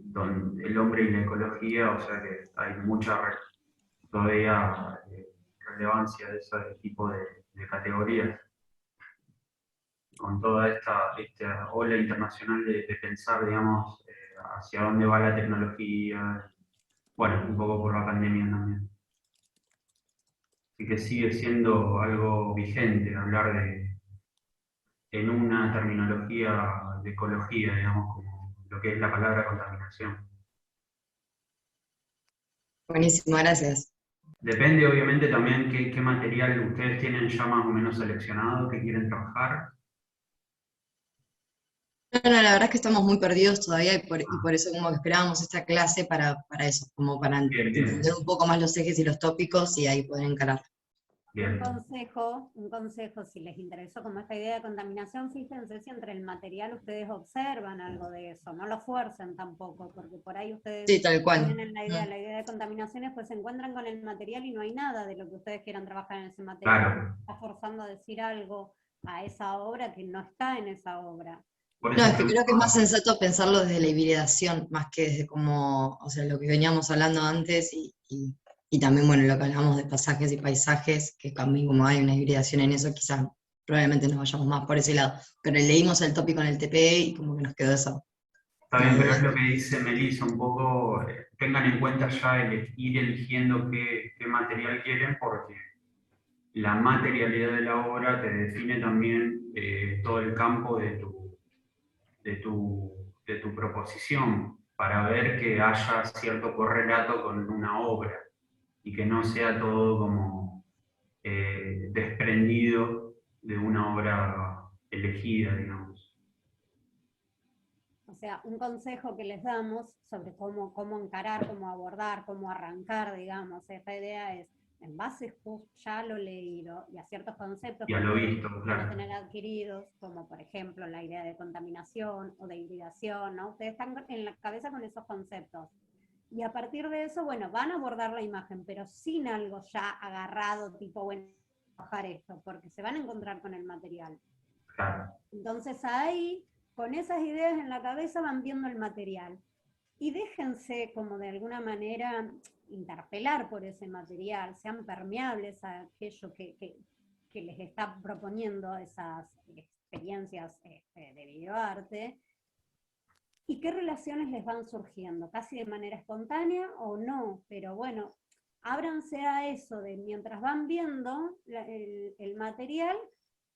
donde el hombre y la ecología, o sea que hay mucha todavía relevancia de ese tipo de categorías, con toda esta ola internacional de pensar, digamos, hacia dónde va la tecnología, Bueno, un poco por la pandemia también. Y que sigue siendo algo vigente hablar en una terminología de ecología, digamos, como lo que es la palabra contaminación. Buenísimo, gracias. Depende obviamente también qué material ustedes tienen ya más o menos seleccionado, que quieren trabajar. No, la verdad es que estamos muy perdidos todavía y por eso como que esperábamos esta clase para eso, como para Bien, bien, entender un poco más los ejes y los tópicos y ahí poder encarar. bien. Un consejo, si les interesó como esta idea de contaminación, fíjense si entre el material ustedes observan algo de eso, no lo fuercen tampoco, porque por ahí ustedes Sí, tal cual. tienen la idea de contaminaciones, pues se encuentran con el material y no hay nada de lo que ustedes quieran trabajar en ese material. Claro. Está forzando a decir algo a esa obra que no está en esa obra. Por No, eso es que creo que es más pregunto, sensato pensarlo desde la hibridación, más que desde como, o sea, lo que veníamos hablando antes y también, bueno, lo que hablamos de pasajes y paisajes, que también como hay una hibridación en eso, quizás probablemente nos vayamos más por ese lado. Pero leímos el tópico en el TP y como que nos quedó eso, está como bien, pero duda. es lo que dice Melissa, un poco, tengan en cuenta ya ir eligiendo qué material quieren, porque la materialidad de la obra te define también todo el campo de tu proposición, para ver que haya cierto correlato con una obra y que no sea todo como desprendido de una obra elegida, digamos. O sea, un consejo que les damos sobre cómo encarar, cómo abordar, cómo arrancar, digamos, esta idea es, en base ya a lo leído y a ciertos conceptos Y que a lo ustedes visto, van a claro. tener adquiridos, como por ejemplo la idea de contaminación o de hibridación, ¿no? Ustedes están en la cabeza con esos conceptos. Y a partir de eso, bueno, van a abordar la imagen, pero sin algo ya agarrado, tipo, bueno, trabajar esto, porque se van a encontrar con el material. Claro. Entonces ahí, con esas ideas en la cabeza, van viendo el material. Y déjense como de alguna manera interpelar por ese material, sean permeables a aquello que les está proponiendo esas experiencias de videoarte, y qué relaciones les van surgiendo, casi de manera espontánea o no, pero bueno, ábranse a eso de mientras van viendo el material,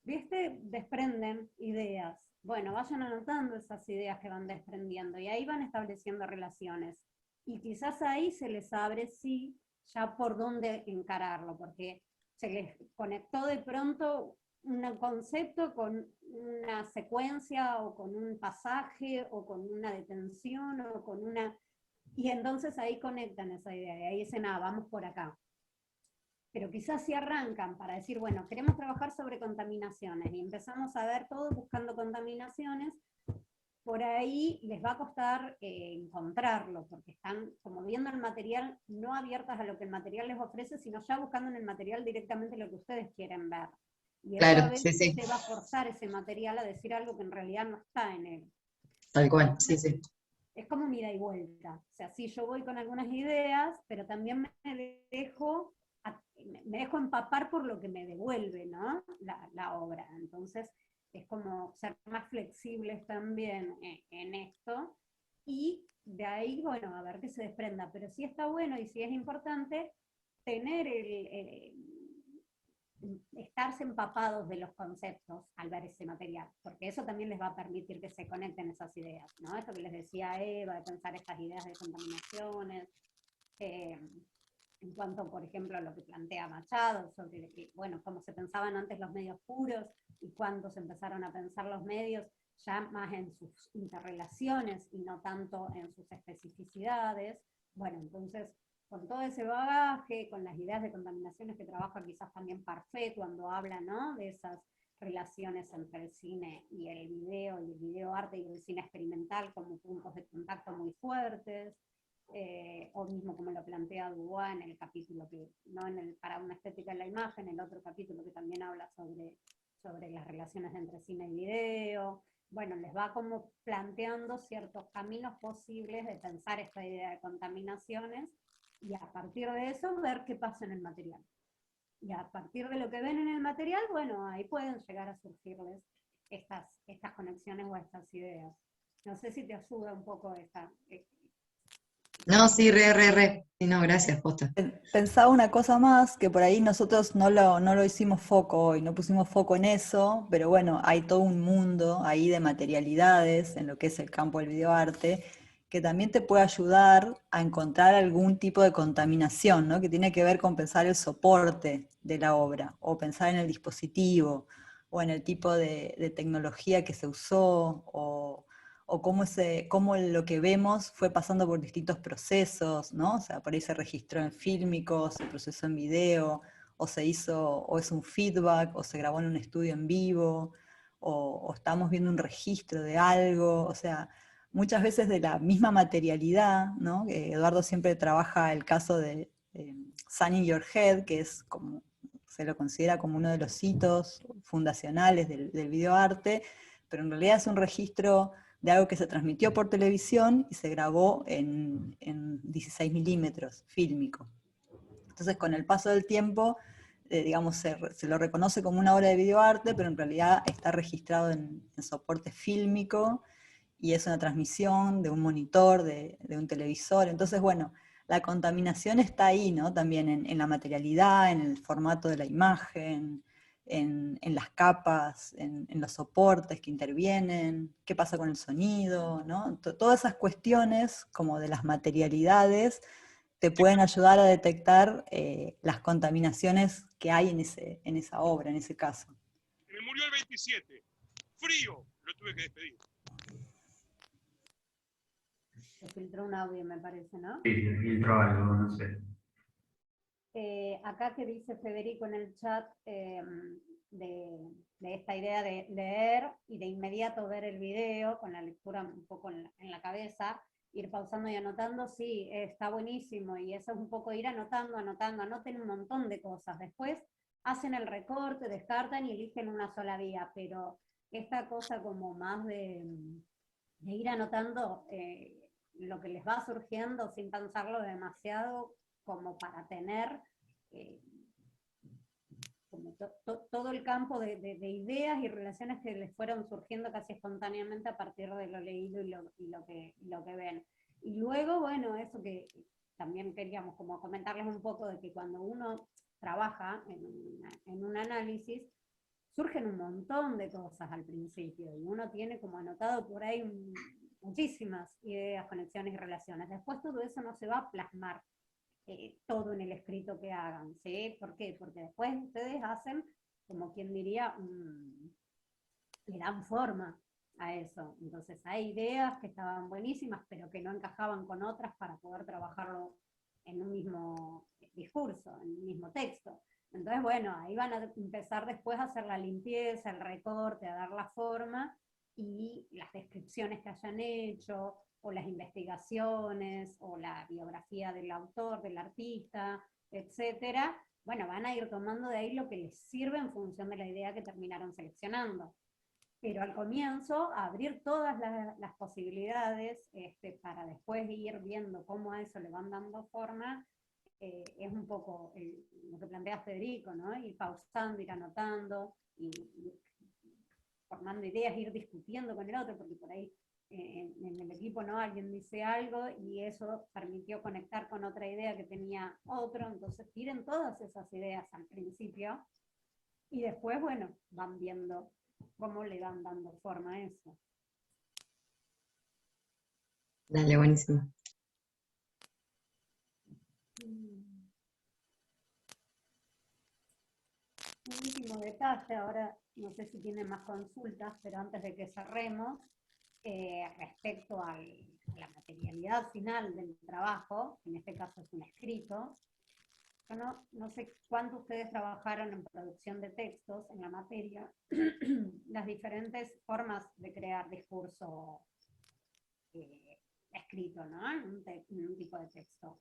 ¿viste? Desprenden ideas. Bueno, vayan anotando esas ideas que van desprendiendo y ahí van estableciendo relaciones. Y quizás ahí se les abre, sí, ya por dónde encararlo, porque se les conectó de pronto un concepto con una secuencia o con un pasaje o con una detención o con una... Y entonces ahí conectan esa idea y ahí dicen, ah, vamos por acá. Pero quizás si arrancan para decir, bueno, queremos trabajar sobre contaminaciones y empezamos a ver todo buscando contaminaciones, por ahí les va a costar encontrarlo, porque están como viendo el material, no abiertas a lo que el material les ofrece, sino ya buscando en el material directamente lo que ustedes quieren ver. Y eso a Claro, sí, veces sí, te va a forzar ese material a decir algo que en realidad no está en él. tal cual, sí, Entonces, sí. es como un ida y vuelta. O sea, sí, yo voy con algunas ideas, pero también me dejo empapar por lo que me devuelve, ¿no? La obra. Entonces, es como ser más flexibles también en esto y de ahí, bueno, a ver qué se desprenda. Pero sí está bueno y sí es importante tener estarse empapados de los conceptos al ver ese material, porque eso también les va a permitir que se conecten esas ideas, ¿no? Esto que les decía Eva, de pensar estas ideas de contaminaciones, en cuanto, por ejemplo, a lo que plantea Machado, sobre que, bueno, cómo se pensaban antes los medios puros y cuándo se empezaron a pensar los medios ya más en sus interrelaciones y no tanto en sus especificidades. Bueno, entonces, con todo ese bagaje, con las ideas de contaminaciones que trabaja quizás también Parfait cuando habla, ¿no?, de esas relaciones entre el cine y el video arte y el cine experimental como puntos de contacto muy fuertes, o mismo como lo plantea Dubois en el capítulo que, no en el para una estética de la imagen, el otro capítulo que también habla sobre las relaciones entre cine y video. Bueno, les va como planteando ciertos caminos posibles de pensar esta idea de contaminaciones y a partir de eso ver qué pasa en el material. Y a partir de lo que ven en el material, bueno, ahí pueden llegar a surgirles estas conexiones o estas ideas. No sé si te ayuda un poco No, sí, re. Sí, no, gracias, posta. Pensaba una cosa más, que por ahí nosotros no lo hicimos foco hoy, no pusimos foco en eso, pero bueno, hay todo un mundo ahí de materialidades en lo que es el campo del videoarte, que también te puede ayudar a encontrar algún tipo de contaminación, ¿no? Que tiene que ver con pensar el soporte de la obra, o pensar en el dispositivo, o en el tipo de tecnología que se usó, o cómo lo que vemos fue pasando por distintos procesos, ¿no? O sea, por ahí se registró en fílmico, se procesó en video, o se hizo, o es un feedback, o se grabó en un estudio en vivo, o estamos viendo un registro de algo, o sea, muchas veces de la misma materialidad, ¿no? Eduardo siempre trabaja el caso de Sun in Your Head, que es como, se lo considera como uno de los hitos fundacionales del videoarte, pero en realidad es un registro de algo que se transmitió por televisión y se grabó en 16 milímetros, fílmico. Entonces, con el paso del tiempo, digamos, se lo reconoce como una obra de videoarte, pero en realidad está registrado en soporte fílmico y es una transmisión de un monitor, de un televisor. Entonces, bueno, la contaminación está ahí, ¿no? También en la materialidad, en el formato de la imagen, en las capas, en los soportes que intervienen, qué pasa con el sonido, ¿no? Todas esas cuestiones como de las materialidades te pueden ayudar a detectar las contaminaciones que hay en esa obra, en ese caso. Me murió el 27. Frío. Lo tuve que despedir. Se filtró un audio, me parece, ¿no? Sí, se filtró algo, no sé. Acá que dice Federico en el chat de esta idea de leer y de inmediato ver el video con la lectura un poco en la cabeza, ir pausando y anotando, sí, está buenísimo, y eso es un poco ir anotando, anoten un montón de cosas. Después hacen el recorte, descartan y eligen una sola vía, pero esta cosa como más de ir anotando lo que les va surgiendo sin pensarlo demasiado, como para tener como todo el campo de ideas y relaciones que les fueron surgiendo casi espontáneamente a partir de lo leído y lo que ven. Y luego, bueno, eso que también queríamos como comentarles un poco de que cuando uno trabaja en un análisis, surgen un montón de cosas al principio y uno tiene como anotado por ahí muchísimas ideas, conexiones y relaciones. Después todo eso no se va a plasmar todo en el escrito que hagan, ¿sí? ¿Por qué? Porque después ustedes hacen, como quien diría, le dan forma a eso. Entonces hay ideas que estaban buenísimas, pero que no encajaban con otras para poder trabajarlo en un mismo discurso, en un mismo texto. Entonces, bueno, ahí van a empezar después a hacer la limpieza, el recorte, a dar la forma y las descripciones que hayan hecho, o las investigaciones, o la biografía del autor, del artista, etcétera. Bueno, van a ir tomando de ahí lo que les sirve en función de la idea que terminaron seleccionando. Pero al comienzo, abrir todas las posibilidades para después ir viendo cómo a eso le van dando forma, es un poco lo que plantea Federico, ¿no? Ir pausando, ir anotando, y formando ideas, ir discutiendo con el otro, porque por ahí en el equipo, ¿no? Alguien dice algo y eso permitió conectar con otra idea que tenía otro, entonces tiren todas esas ideas al principio y después, bueno, van viendo cómo le van dando forma a eso. Dale, buenísimo. Un último detalle, ahora no sé si tienen más consultas, pero antes de que cerremos, respecto a la materialidad final del trabajo, en este caso es un escrito, yo no sé cuánto ustedes trabajaron en producción de textos en la materia, las diferentes formas de crear discurso escrito, ¿no? En un tipo de texto.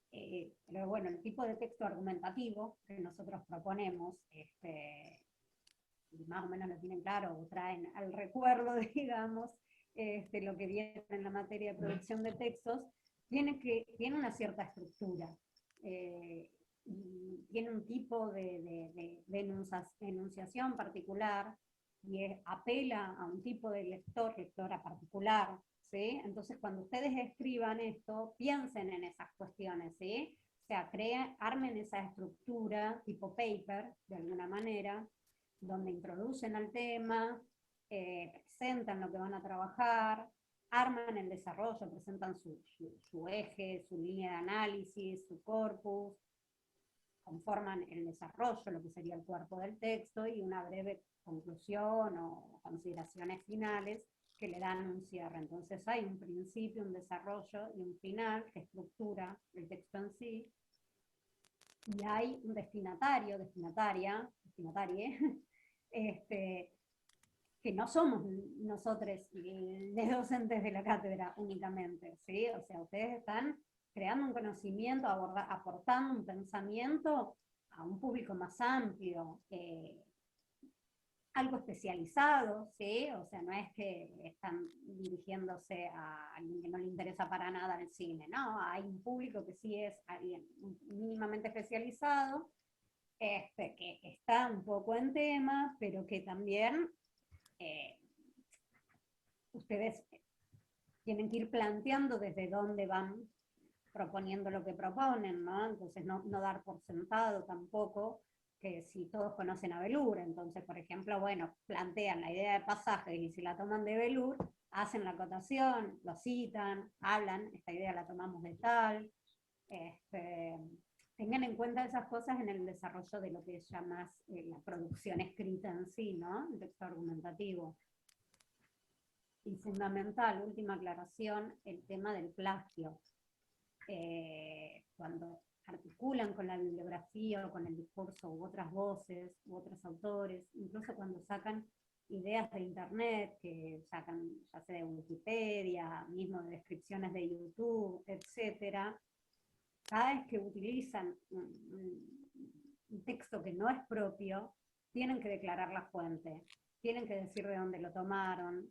Pero bueno, el tipo de texto argumentativo que nosotros proponemos, y más o menos lo tienen claro, o traen al recuerdo, digamos, lo que viene en la materia de producción de textos, tiene una cierta estructura. Y tiene un tipo de enunciación particular y apela a un tipo de lectora particular, ¿sí? Entonces, cuando ustedes escriban esto, piensen en esas cuestiones, ¿sí? O sea, armen esa estructura tipo paper, de alguna manera, donde introducen al tema, presentan lo que van a trabajar, arman el desarrollo, presentan su eje, su línea de análisis, su corpus, conforman el desarrollo, lo que sería el cuerpo del texto, y una breve conclusión o consideraciones finales que le dan un cierre. Entonces hay un principio, un desarrollo y un final que estructura el texto en sí, y hay un destinatario, destinatarie, que no somos nosotros los docentes de la cátedra únicamente, ¿sí? O sea, ustedes están creando un conocimiento, aportando un pensamiento a un público más amplio, algo especializado, ¿sí? O sea, no es que están dirigiéndose a alguien que no le interesa para nada el cine, no, hay un público que sí es alguien mínimamente especializado, que está un poco en tema, pero que también ustedes tienen que ir planteando desde dónde van proponiendo lo que proponen, ¿no? Entonces no dar por sentado tampoco que si todos conocen a Belur, entonces, por ejemplo, bueno, plantean la idea de pasajes y si la toman de Belur, hacen la acotación, lo citan, hablan, esta idea la tomamos de tal, tengan en cuenta esas cosas en el desarrollo de lo que es ya más la producción escrita en sí, ¿no? El texto argumentativo. Y fundamental, última aclaración, el tema del plagio. Cuando articulan con la bibliografía o con el discurso u otras voces u otros autores, incluso cuando sacan ideas de internet, que sacan ya sea de Wikipedia, mismo de descripciones de YouTube, etcétera, cada vez que utilizan un texto que no es propio, tienen que declarar la fuente, tienen que decir de dónde lo tomaron,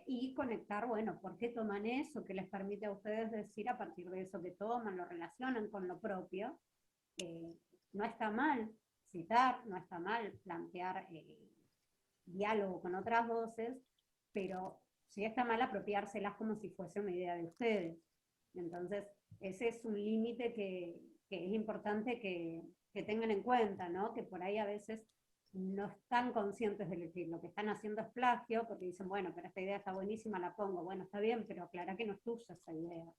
y conectar, bueno, ¿por qué toman eso? ¿Qué les permite a ustedes decir a partir de eso que toman, lo relacionan con lo propio? No está mal citar, no está mal plantear diálogo con otras voces, pero sí está mal apropiárselas como si fuese una idea de ustedes. Entonces, ese es un límite que es importante que tengan en cuenta, ¿no? Que por ahí a veces no están conscientes de que lo que están haciendo es plagio, porque dicen, bueno, pero esta idea está buenísima, la pongo. Bueno, está bien, pero aclara que no es tuya esa idea.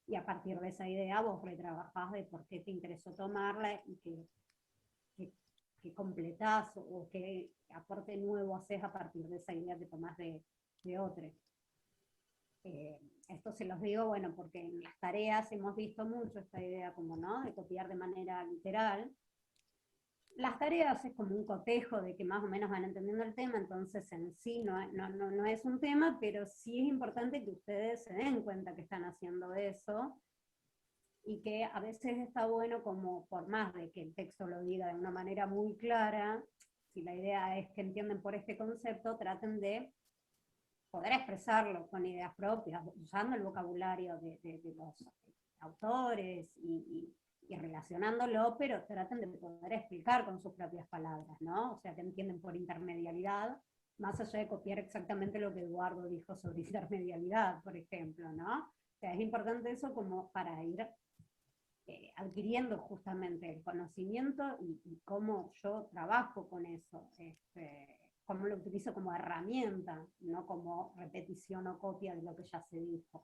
Y a partir de esa idea vos retrabajás de por qué te interesó tomarla y que completás o qué aporte nuevo haces a partir de esa idea que tomás de otra. Esto se los digo, bueno, porque en las tareas hemos visto mucho esta idea como, ¿no?, de copiar de manera literal. Las tareas es como un cotejo de que más o menos van entendiendo el tema, entonces en sí no es un tema, pero sí es importante que ustedes se den cuenta que están haciendo eso, y que a veces está bueno como, por más de que el texto lo diga de una manera muy clara, si la idea es que entienden por este concepto, traten de poder expresarlo con ideas propias, usando el vocabulario de los autores y relacionándolo, pero traten de poder explicar con sus propias palabras, ¿no? O sea, que entienden por intermedialidad, más allá de copiar exactamente lo que Eduardo dijo sobre intermedialidad, por ejemplo, ¿no? O sea, es importante eso como para ir adquiriendo justamente el conocimiento y cómo yo trabajo con eso, cómo lo utilizo como herramienta, no como repetición o copia de lo que ya se dijo.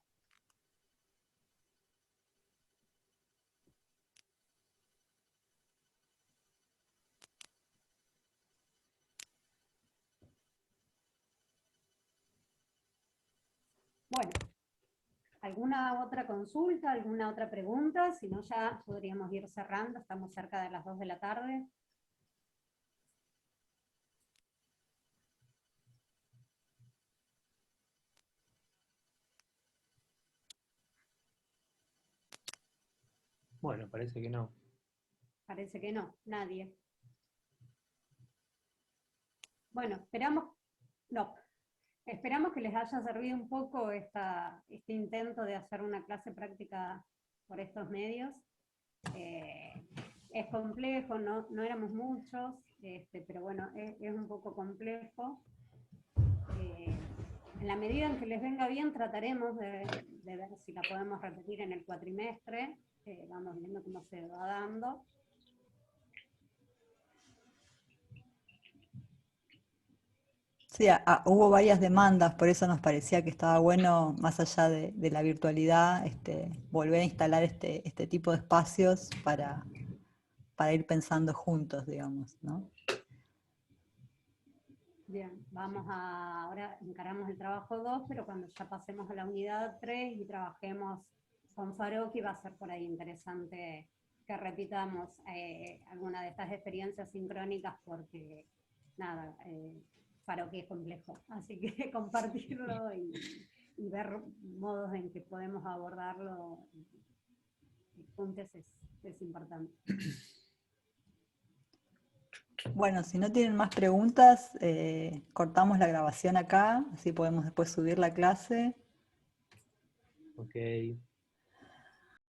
Bueno, ¿alguna otra consulta, alguna otra pregunta? Si no, ya podríamos ir cerrando, estamos cerca de las 2 de la tarde. Bueno, parece que no. Parece que no, nadie. Bueno, esperamos que les haya servido un poco este intento de hacer una clase práctica por estos medios. Es complejo, no éramos muchos, pero bueno, es un poco complejo. en la medida en que les venga bien, trataremos de ver si la podemos repetir en el cuatrimestre. Vamos viendo cómo se va dando. Sí, hubo varias demandas, por eso nos parecía que estaba bueno, más allá de la virtualidad, volver a instalar este tipo de espacios para ir pensando juntos, digamos, ¿no? Bien, ahora encaramos el trabajo 2, pero cuando ya pasemos a la unidad 3 y trabajemos con Faroqui, va a ser por ahí interesante que repitamos alguna de estas experiencias sincrónicas, porque nada, Faroqui es complejo, así que compartirlo y ver modos en que podemos abordarlo juntos es importante. Bueno, si no tienen más preguntas, cortamos la grabación acá, así podemos después subir la clase. Ok.